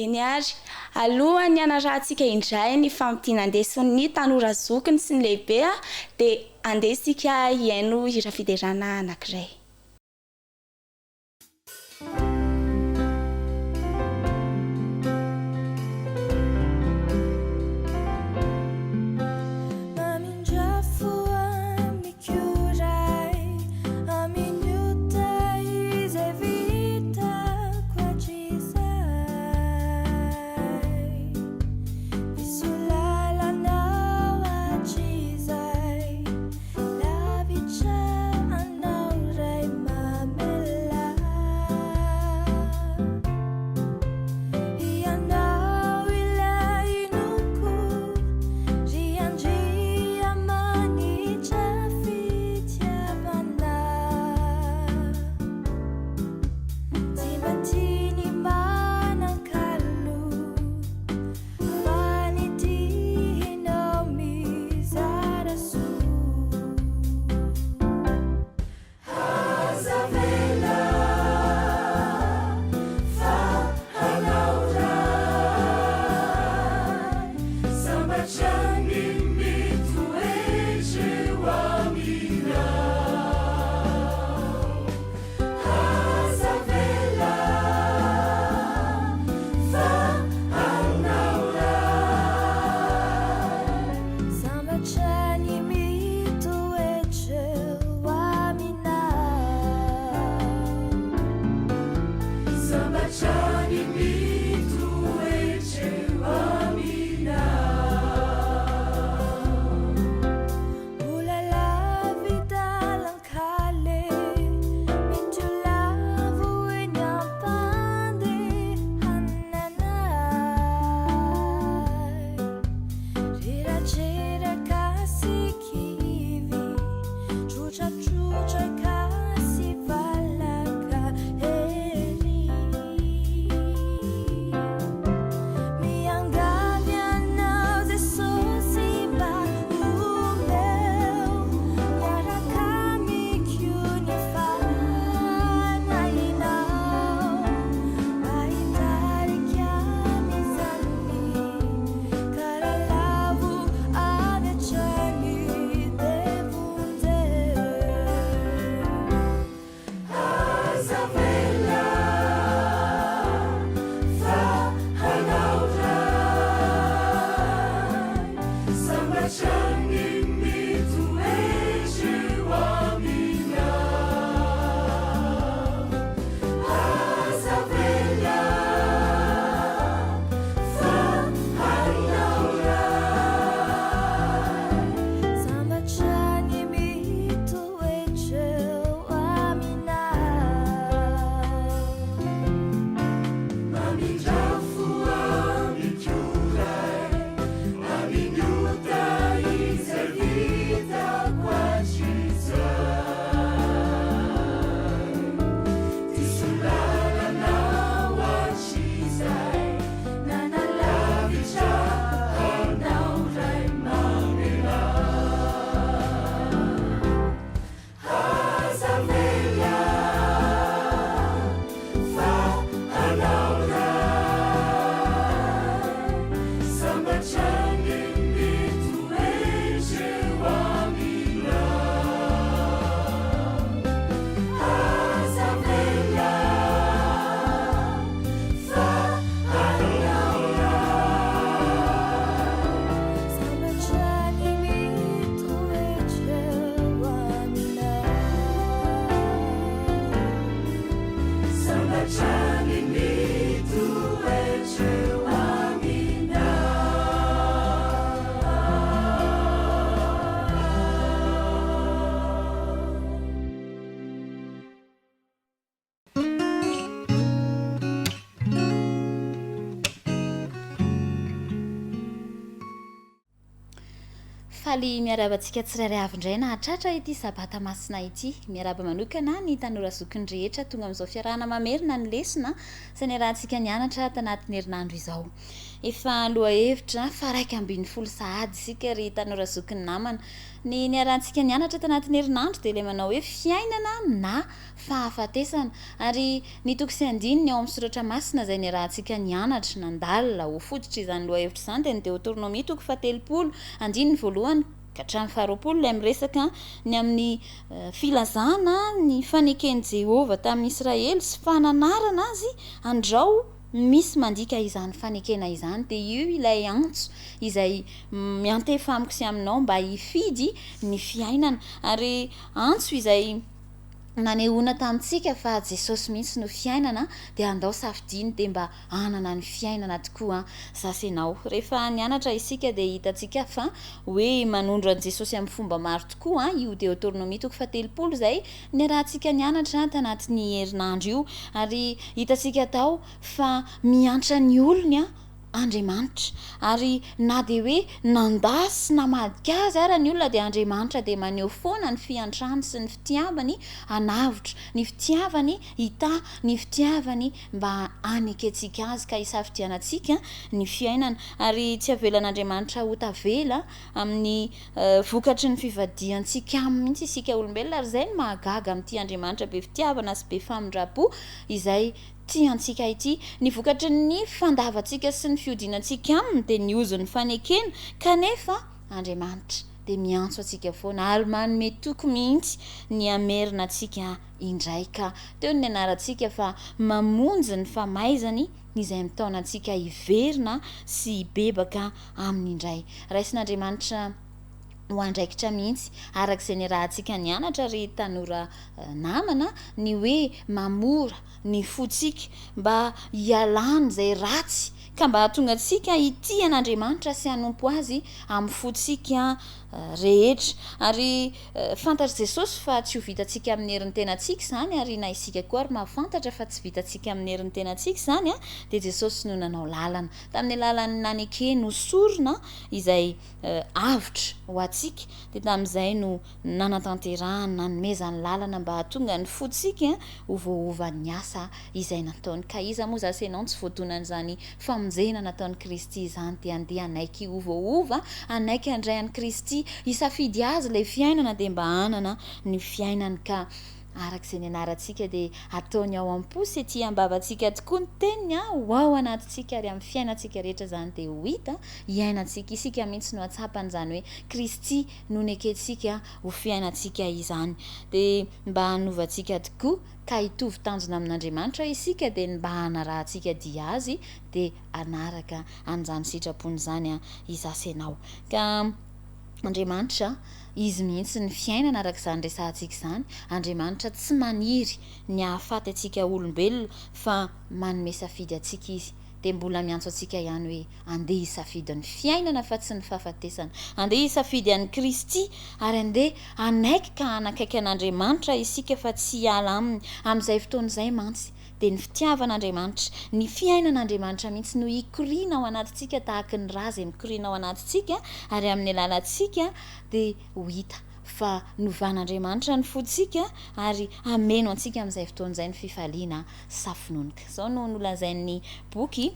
eny ary aloha ny anarahantsika indray ny famitianandesony tanora zokiny sy ny lehibe de andesika iaino hira fiderana anankiray Lavitra anao ray faly miarabantsika tsirairay avindray na hatratra ity sabata masina ity miaraba manokana ny tanora zokiny rehetra tonga amin'izao fiarahana mamerina ny lesona sa ny rahantsika nianatra tanatin'ny herinandro izao efa loha hevitra fa raiky ambin'ny folo sahady isika ry tanora zokiny namana ny niarantsika nianatra tanatin'ny herinandro dia ilay manao hoe fiainana na fahafatesana ary ny toko sy andininy ao amin'ny soratra masina izay niarahantsika nianatra nandalina ho fototra izany loha hevitra izany dia ny deutéronomie toko fatelopolo andininy voalohany ka hatramin'ny faharoapolo ilay miresaka ny amin'ny filazana ny fanekeny Jehova tamin'ny Israely sy fananarana azy andrao misy mandika izany fanekena izany dia io ilay antso izay miantefa amiko sy aminao mba hifidy ny fiainana ary antso izay nanehoana tamintsika fa Jesosy mihitsy no fiainana dia andao safidiny dia mba hanana ny fiainana tokoa zasenao rehefa nianatra isika dia hitantsika fa hoe manondro an' Jesosy amin'ny fomba maro tokoa io deutéronomie toko fatelopolo izay niarahantsika nianatra tanatin'ny herinandro io ary hitantsika tao fa miantra ny olony Andriamanitra ary na dia hoe nandasy namadika azy ara ny olona dia Andriamanitra dia maneho foana ny fiantrany sy ny fitiavany hanavitra ny fitiavany hita ny fitiavany mba haneketsika azy ka hisafidianantsika ny fiainana ary tsy avelan'Andriamanitra ho tavela amin'ny vokatry ny fivadiantsika aminy mihitsy isika olombelona ary izay ny mahagaga amin'ity Andriamanitra be fitiavana sy be famindrapo izay tiantsika ity ny vokatry ny fandavantsika sy ny fiodinantsika aminy dia ny ozo ny fanekena kanefa Andriamanitra dia miantso antsika foana ary manome toko mihitsy ny amerina antsika indray ka teo ny anarantsika fa mamonjy ny famaizany izay mitaona antsika hiverina sy hibebaka amin'ny indray raisin'Andriamanitra ho andraikitra mihitsy arak'izay ny rahantsika nianatra ry tanora namana ny hoe mamora ny fotsika mba hialany izay ratsy ka mba tonga antsika ity an'Andriamanitra sy hanompo azy amin'ny fotsika rehetra ary fantatr' Jesosy fa tsy ho vitantsika amin'ny herin'ny tenantsika izany ary na isika koa ary mahafantatra fa tsy vitantsika amin'ny herin'ny tenantsika izany dia Jesosy no nanao lalana tamin'ny lalany nanekeny hosorona izay avitra ho atsika dia tamin'izay no nanatanterahany nanomezany lalana mba hahatonga ny fotsika ho voaovan'ny asa izay nataony ka iza moa zasenao tsy voatonan'izany famonjena nataon'i Kristy izany dia andeha anaiky ho voaova anaiky handray an'i Kristy hisafidy azy ilay fiainana dia mba hanana ny fiainana ka arak'izay ny anarantsika dia ataony ao am-posy ety ambavantsika tokoa ny teniny ho ao anatintsika ary amin'ny fiainantsika rehetra izany dia ho hita hiainantsika isika mihitsy no atsapany izany hoe Kristy no neketsika ho fiainantsika izany dia mba hanovantsika tokoa ka hitovy tanjona amin'Andriamanitra isika dia mba hanarahantsika dia azy dia anaraka an'izany sitrapony izany izasenao ka Andriamanitra izy mihitsy ny fiainana araka izany resantsika izany Andriamanitra tsy maniry ny hahafaty atsika olombelona fa manome safidy atsika izy dia mbola miantso atsika ihany hoe andeha hisafidy ny fiainana fa tsy ny fahafatesana andeha hisafidy an'i Kristy ary andeha anaiky ka hanakaiky an'Andriamanitra isika fa tsy hiala aminy amin'izay fotoana izay mantsy dia ny fitiavan'Andriamanitra ny fiainan'Andriamanitra mihitsy no hikoriana ao anatintsika tahaka ny ra izay mikoriana ao anatintsika ary amin'ny alalantsika dia ho hita fa novan'Andriamanitra ny fotsika ary ameno antsika amin'izay fotoana izay ny fifaliana safinonika izao no nolazain'ny boky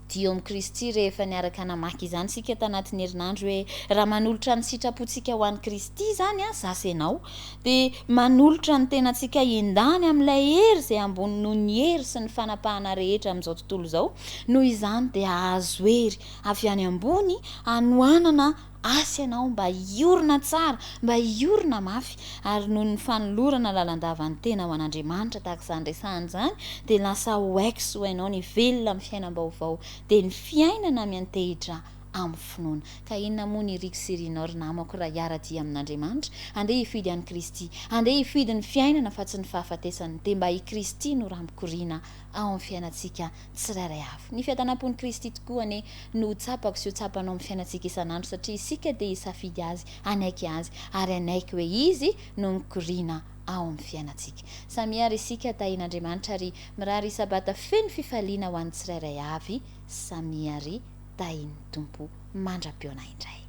dio amin'ny Kristy rehefa niaraka namaky izany sika tanatin'ny herinandro hoe raha manolotra ny sitrapontsika ho an'i Kristy izany zasenao dia manolotra ny tenantsika endany amin'ilay hery izay ambony noho ny hery sy ny fanapahana rehetra amin'izao tontolo izao noho izany dia ahazo hery avy any ambony hanoanana asy ianao mba hiorina tsara mba hiorina mafy ary noho ny fanolorana lalandavany tena ho an'Andriamanitra tahaka izany resahany izany dia lasa ho haiko sy ho hainao ny velona amin'ny fiainam-baovao dia ny fiainana miantehitra amin'ny finoana ka inona moa ny riko sy rinao ry namako raha hiara-dia amin'Andriamanitra andeha hifidy an'i Kristy andeha hifidy ny fiainana fa tsy ny fahafatesany dia mba i Kristy no raha mikoriana ao amin'ny fiainantsika tsirairay avy ny fiadanam-pon'i Kristy tokoa ane no tsapako sy ho tsapanao amin'ny fiainantsika isan'andro satria isika dia hisafidy azy anaiky azy ary anaiky hoe izy no mikoriana ao amin'ny fiainantsika samiary isika tahin'Andriamanitra ary mirary sabata feno fifaliana ho an'ny tsirairay avy samiary tahin'ny tompo mandra-peona indray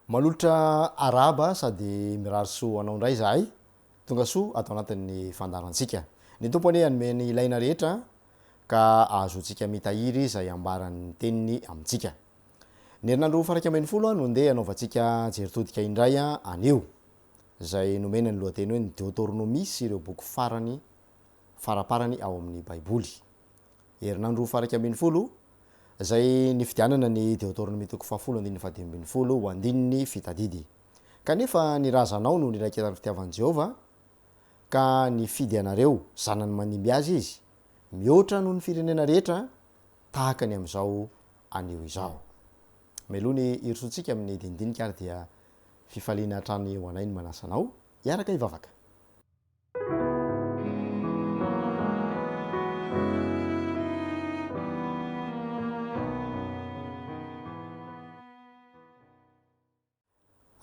malolotra araba sady mirary soa anao ndray zahay tonga soa atao anatin'ny fandarantsika ny tompony anome ny ilaina rehetra ka azotsika mitahiry zay ambaran'ny teniny amintsika ny herinandro faraka ambin'ny folo no ndeha anaovantsika jeritodika indray anio zay nomena ny lohateny hoe ny deutéronomie sy ireo boky faraparany ao amin'ny baiboly herinandro faraka ambin'ny folo zay ny fidianana ny deutéronomie toko 7:17 ho andininy fitadidy kanefa ny razanao no niraiketan'ny fitiavan'i Jehova ka ny fidy anareo zanany manimby azy izy mihoatra noho ny firenena rehetra tahaka ny amin'izao anio izao meloha ny irisontsika amin'ny dindinika ary dia fifaliana hatrany ho anay ny manasanao hiaraka hivavaka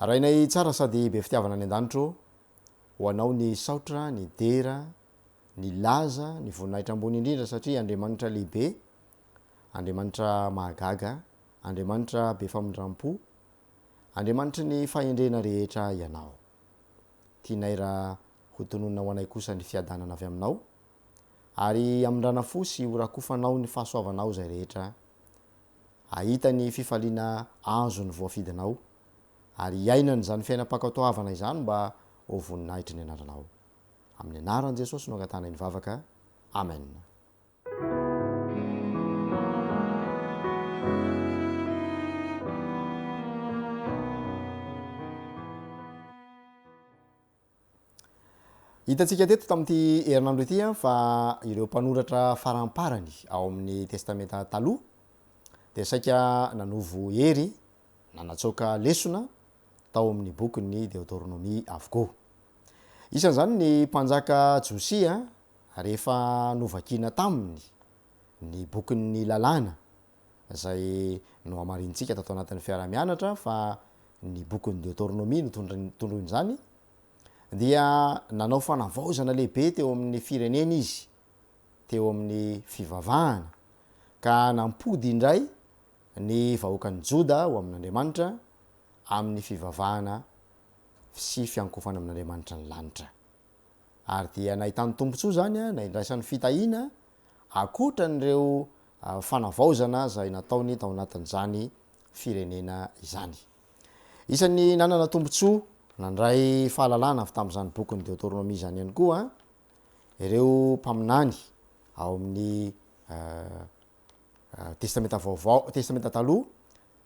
rainay tsara sady be fitiavana ny an-danitro ho anao ny saotra ny dera ny laza ny voninahitra ambony indrindra satria Andriamanitra lehibe Andriamanitra mahagaga Andriamanitra be famindram-po Andriamanitra ny fahendrena rehetra ianao tianay raha ho tononona ho anay kosa ny fiadanana avy aminao ary amindrana fo sy horakofanao ny fahasoavanao zay rehetra ahita ny fifaliana azo ny voafidinao ary iainany zany fiainam-pakatoavana izany mba ho voninahitry ny anaranao amin'ny anaran'i Jesosy no angatana ny vavaka amen. Hitantsika teto tamin'ity herinandro ity fa ireo mpanoratra faramparany ao amin'ny testamenta taloha dia saika nanovo hery nanatsoaka lesona tao amin'ny bokyny deutéronomie avokoa isan'izany ny mpanjaka Josia rehefa novakina taminy ny bokyny lalàna zay no amarintsika tato anatin'ny fiara-mianatra fa ny bokyny deutéronomie no tondroin'izany dia nanao fanavaozana lehibe teo amin'ny firenena izy teo amin'ny fivavahana ka nampody indray ny vahoakan'ny Joda ho amin'Andriamanitra amin'ny fivavahana sy fiankofana amin'Andriamanitra ny lanitra ary dia nahitany tombontsoa zany na indraisan'ny fitahiana akoatra n'ireo fanavaozana zay nataony tao anatin'izany firenena izany isan'ny nanana tombontsoa nandray fahalalana avy tamin'izany bokyny deutéronomie zany ihany koa ireo mpaminany ao amin'ny testamenta vaovao testamenta taloha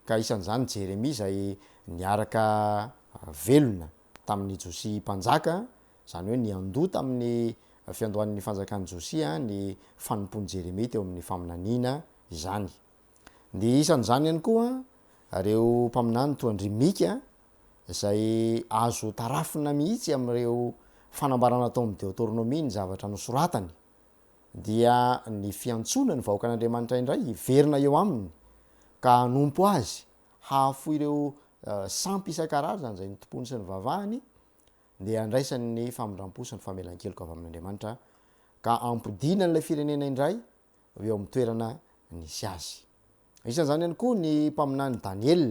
ka isan'izany Jeremia zay niaraka velona tamin'ny Josia mpanjaka zany hoe ny andoha tamin'ny fiandohan'ny fanjakan'ny Josia ny fanompon'ny Jeremia teo amin'ny faminaniana izany ny isan'izany ihany koa ireo mpaminany toandrimika zay azo tarafina mihitsy amin'ireo fanambarana tao amin'ny deutéronomie ny zavatra nosoratany dia ny fiantsoana ny vahoakan'Andriamanitra indray hiverina eo aminy ka hanompo azy hahafo ireo sampy isan-karazany zay ny tompony sy ny vavahany dia andraisan'ny famindram-po sy ny famelan-keloka avy amin'Andriamanitra ka ampidina n'ilay firenena indray eo amin'ny toerana nisy azy isan'izany ihany koa ny mpaminany Daniel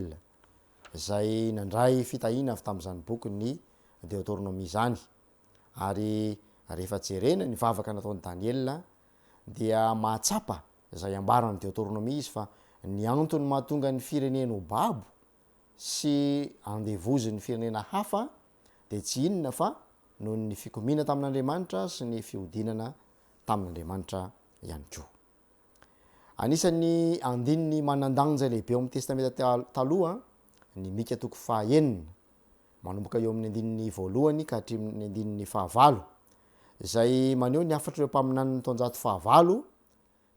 zay nandray fitahiana avy tamin'izany bokyny deutéronomie zany ary rehefa jerena ny vavaka nataon'ny Daniel dia mahatsapa zay ambarany deutéronomie izy fa ny antony mahatonga ny firenena ho babo sy andevoziny firenena hafa dia tsy inona fa noho ny fikomina tamin'Andriamanitra sy ny fihodinana tamin'Andriamanitra ihany koa anisan'ny andininy manandanja lehibe ao amin'ny testamenta taloha ny mika toko 9 manomboka eo amin'ny andininy voalohany ka hatramin'ny andininy 9 zay maneho ny afatra ireo mpaminany ny taonjato 9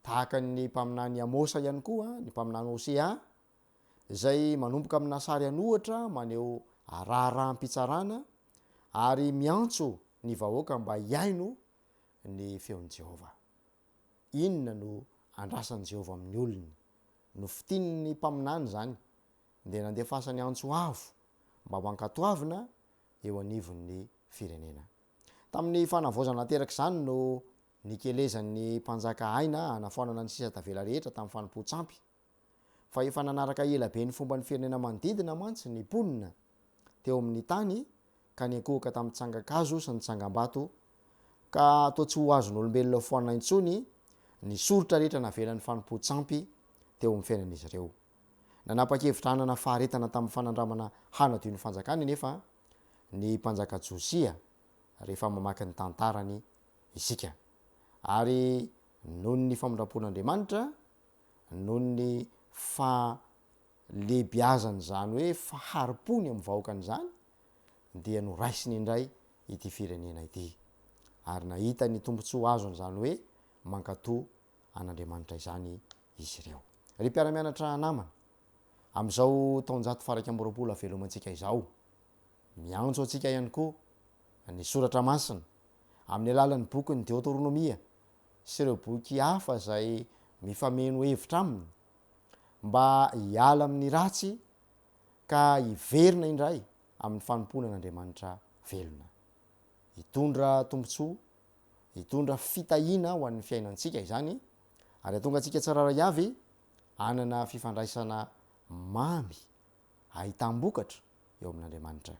tahaka ny mpaminany Amosa ihany koa ny mpaminany Hosea zay manomboka amina sary anohatra maneho raharaha-mpitsarana ary miantso ny vahoaka mba hiaino ny feon'i Jehova inona no andrasan'i Jehova amin'ny olony no fitinyny mpaminany zany dia nandefasany antso avo mba mankatoavina eo anivon'ny firenena tamin'ny fanavaozana teraka izany no nikelezan'ny mpanjaka aina hanafoanana ny sisa tavela rehetra tamin'ny fanompo-tsampy fa efa nanaraka ela be ny fomba ny firenena manodidina mantsy ny ponina teo amin'ny tany ka nyakohoka tamin'ny tsangakazo sy ny tsangam-bato ka atao tsy ho azon'olombelona foana intsony ny sorotra rehetra navelan'ny fanompo-tsampy teo amin'ny fiainan'izy ireo nanapa-kevitranana faharetana tamin'ny fanandramana hanadio ny fanjakany nefa ny mpanjaka josia rehefa mamaky ny tantarany isika ary noho ny famondrapon'andriamanitra noho ny falehibiazany zany hoe faharipony amin'ny vahoakan'izany dia no raisiny indray ity firenena ity ary nahita ny tombontsoa azon'izany hoe mankatò an'andriamanitra izany izy ireo ry mpiara-mianatra namana amin'izao taonjato faraky am'roapolo avelomantsika izao miantso atsika ihany koa ny soratra masina amin'ny alalan'ny boky ny deotoronomia sy ireo boky hafa zay mifameno hevitra aminy mba hiala amin'ny ratsy ka hiverina indray amin'ny fanompona n'andriamanitra velona hitondra tombontsoa hitondra fitahina ho an'ny fiainantsika izany ary atonga antsika tsiraray avy anana fifandraisana mamy ahitam-bokatra eo amin'andriamanitra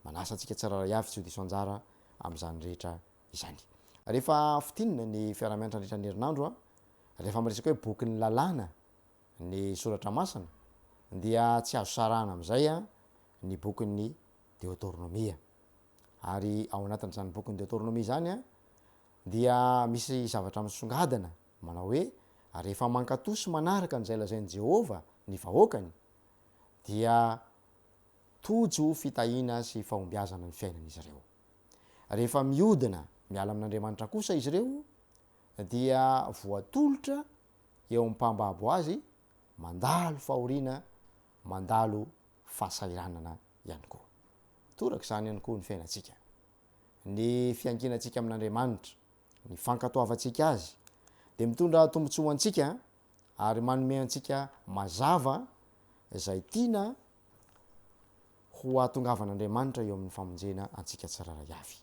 manasa antsika tsiraray avy tsy ho diso anjara amin'izany rehetra izany rehefa fitinina ny fiaramianatra andritra ny herinandro a rehefa miresaka hoe boky ny lalàna ny soratra masina dia tsy azo sarana amin'izay a ny bokyny deotoronomia ary ao anatin'izany bokyny deotoronomia zany a dia misy zavatra misongadana manao hoe rehefa mankatò sy manaraka n'izay lazain'i Jehova ny vahoakany dia tojo fitahina sy fahombiazana ny fiainan'izy ireo rehefa miodina miala amin'andriamanitra kosa izy ireo dia voatolotra eo ami'mpambabo azy mandalo fahoriana mandalo fahasairanana ihany koa toraka izany ihany koa ny fiainantsika ny fiankinantsika amin'andriamanitra ny fankatoavantsika azy de mitondra tombontsoa antsika ary manome antsika mazava izay tiana ho atongavan'andriamanitra eo amin'ny famonjena antsika tsiraray avy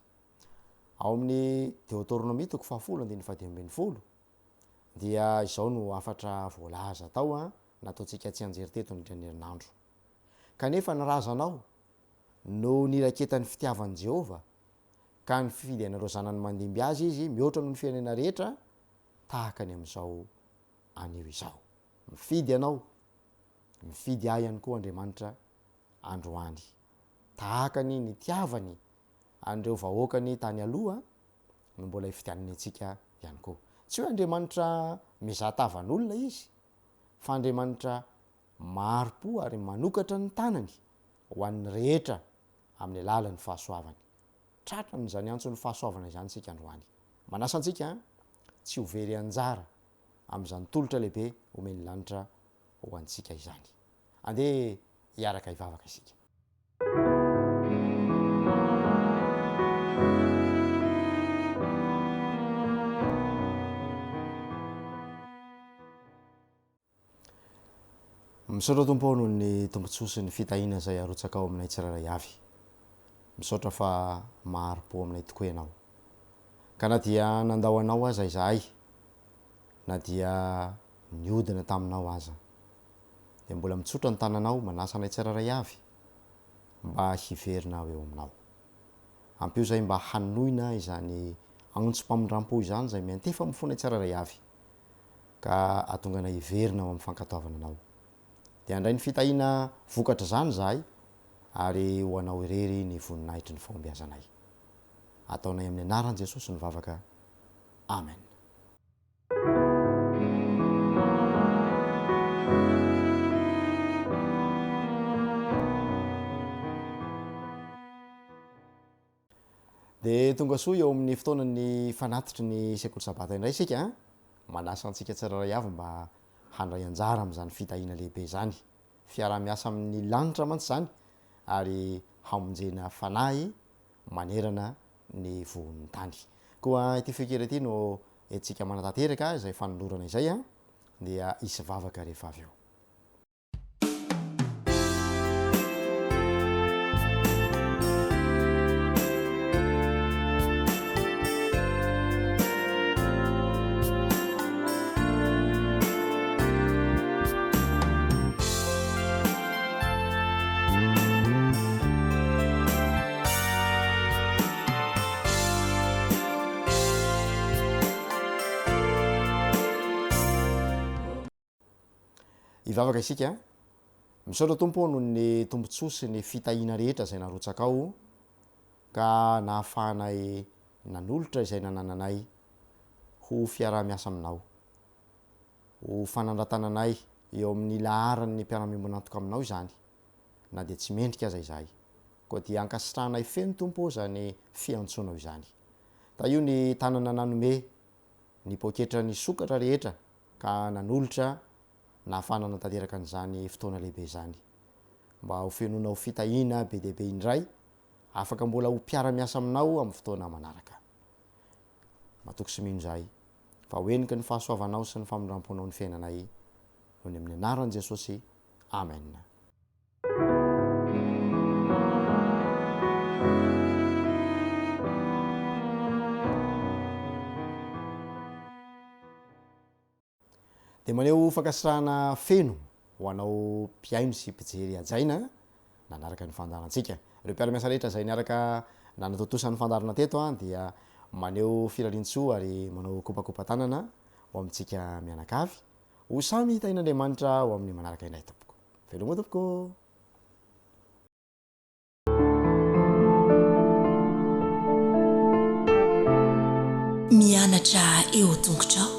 ao amin'ny deotoronomia toko 10:10 dia izao no afatra voalaza tao a nataontsika tsy anjery teto nydran'ny herinandro kanefa nyrazanao no niraketan'ny fitiavan'i Jehova ka ny fifidy anareo zanany mandimby azy izy mihoatra noho ny firenena rehetra tahaka ny amin'izao anio izao mifidy anao mifidy ahy ihany koa Andriamanitra androany tahakany ny tiavany andreo vahoakany tany aloha no mbola hifidianany antsika ihany koa tsy hoe Andriamanitra mizahatavan'olona izy fa Andriamanitra maro-po ary manokatra ny tanany ho an'ny rehetra amin'ny alalan'ny fahasoavany tratra n'izany antso ny fahasoavana izany tsika androany manasa antsika tsy ho very anjara amin'izany tolotra lehibe omeny lanitra ho antsika izany andeha hiaraka hivavaka isika misaotra tompo noho ny tombontsoa sy ny fitahina zay arotsaka ao aminay tsiraray avy misaotra fa maharo-po aminay tokoa ianao ka na dia nandao anao aza izahay na dia niodina taminao aza de mbola mitsotra ny tananao manasa anay tsiraray avy mba hiverina eo aminao ampio zay mba hanoina izany agnontsom-pamondram-po izany zay miantefa mifonay tsiraray avy ka atonga na hiverina ao amin'ny fankatoavana anao de andray ny fitahina vokatra zany zahay ary ho anao irery ny voninahitry ny fahombiazanay ataonay amin'ny anaran'i Jesosy ny vavaka amen de tonga soa eo amin'ny fotoanany fanatitry ny sekoly sabata indray sika manasa antsika tsiraray avy mba handray anjara amin'izany fitahina lehibe zany fiarah-miasa amin'ny lanitra mantsy zany ary hamonjena fanahy manerana ny vohon'ny tany koa ity fekery ity no etsika manatanteraka izay fanolorana izay a dia isy vavaka rehefa avy eo ivavaka isika misaotra tompo noho ny tombontsoa sy ny fitahina rehetra zay narotsaka ao ka nahafahanay nanolotra izay nanananay ho fiarah-miasa aminao ho fanandratananay eo amin'ny laharan'ny mpiaramimbona antoka aminao izany na dia tsy mendrika aza izahay koa dia ankasitranay feno tompo zany fiantsonao izany ta io ny tanana nanome ny poketra ny sokatra rehetra ka nanolotra nahafana natanteraka an'izany fotoana lehibe zany mba ho fenonao fitahina be dehibe indray afaka mbola ho mpiara-miasa aminao amin'ny fotoana manaraka matoky sy mino zahay fa hoeniky ny fahasoavanao sy ny famindram-ponao ny fiainanay noho ny amin'ny anaran'i Jesosy amen. De maneo fankasirahana feno ho anao mpiaino sy mpijery ajaina nanaraka ny fandarantsika ireo mpiara-miasa rehetra zay niaraka nanatotosan'ny fandarana teto dia maneo firarintsoa ary manao kopakopa tanana ho amintsika mianakavy ho samy hitain'Andriamanitra ho amin'ny manaraka inay tompoko velomoa tompoko. mianatra eo tongotrao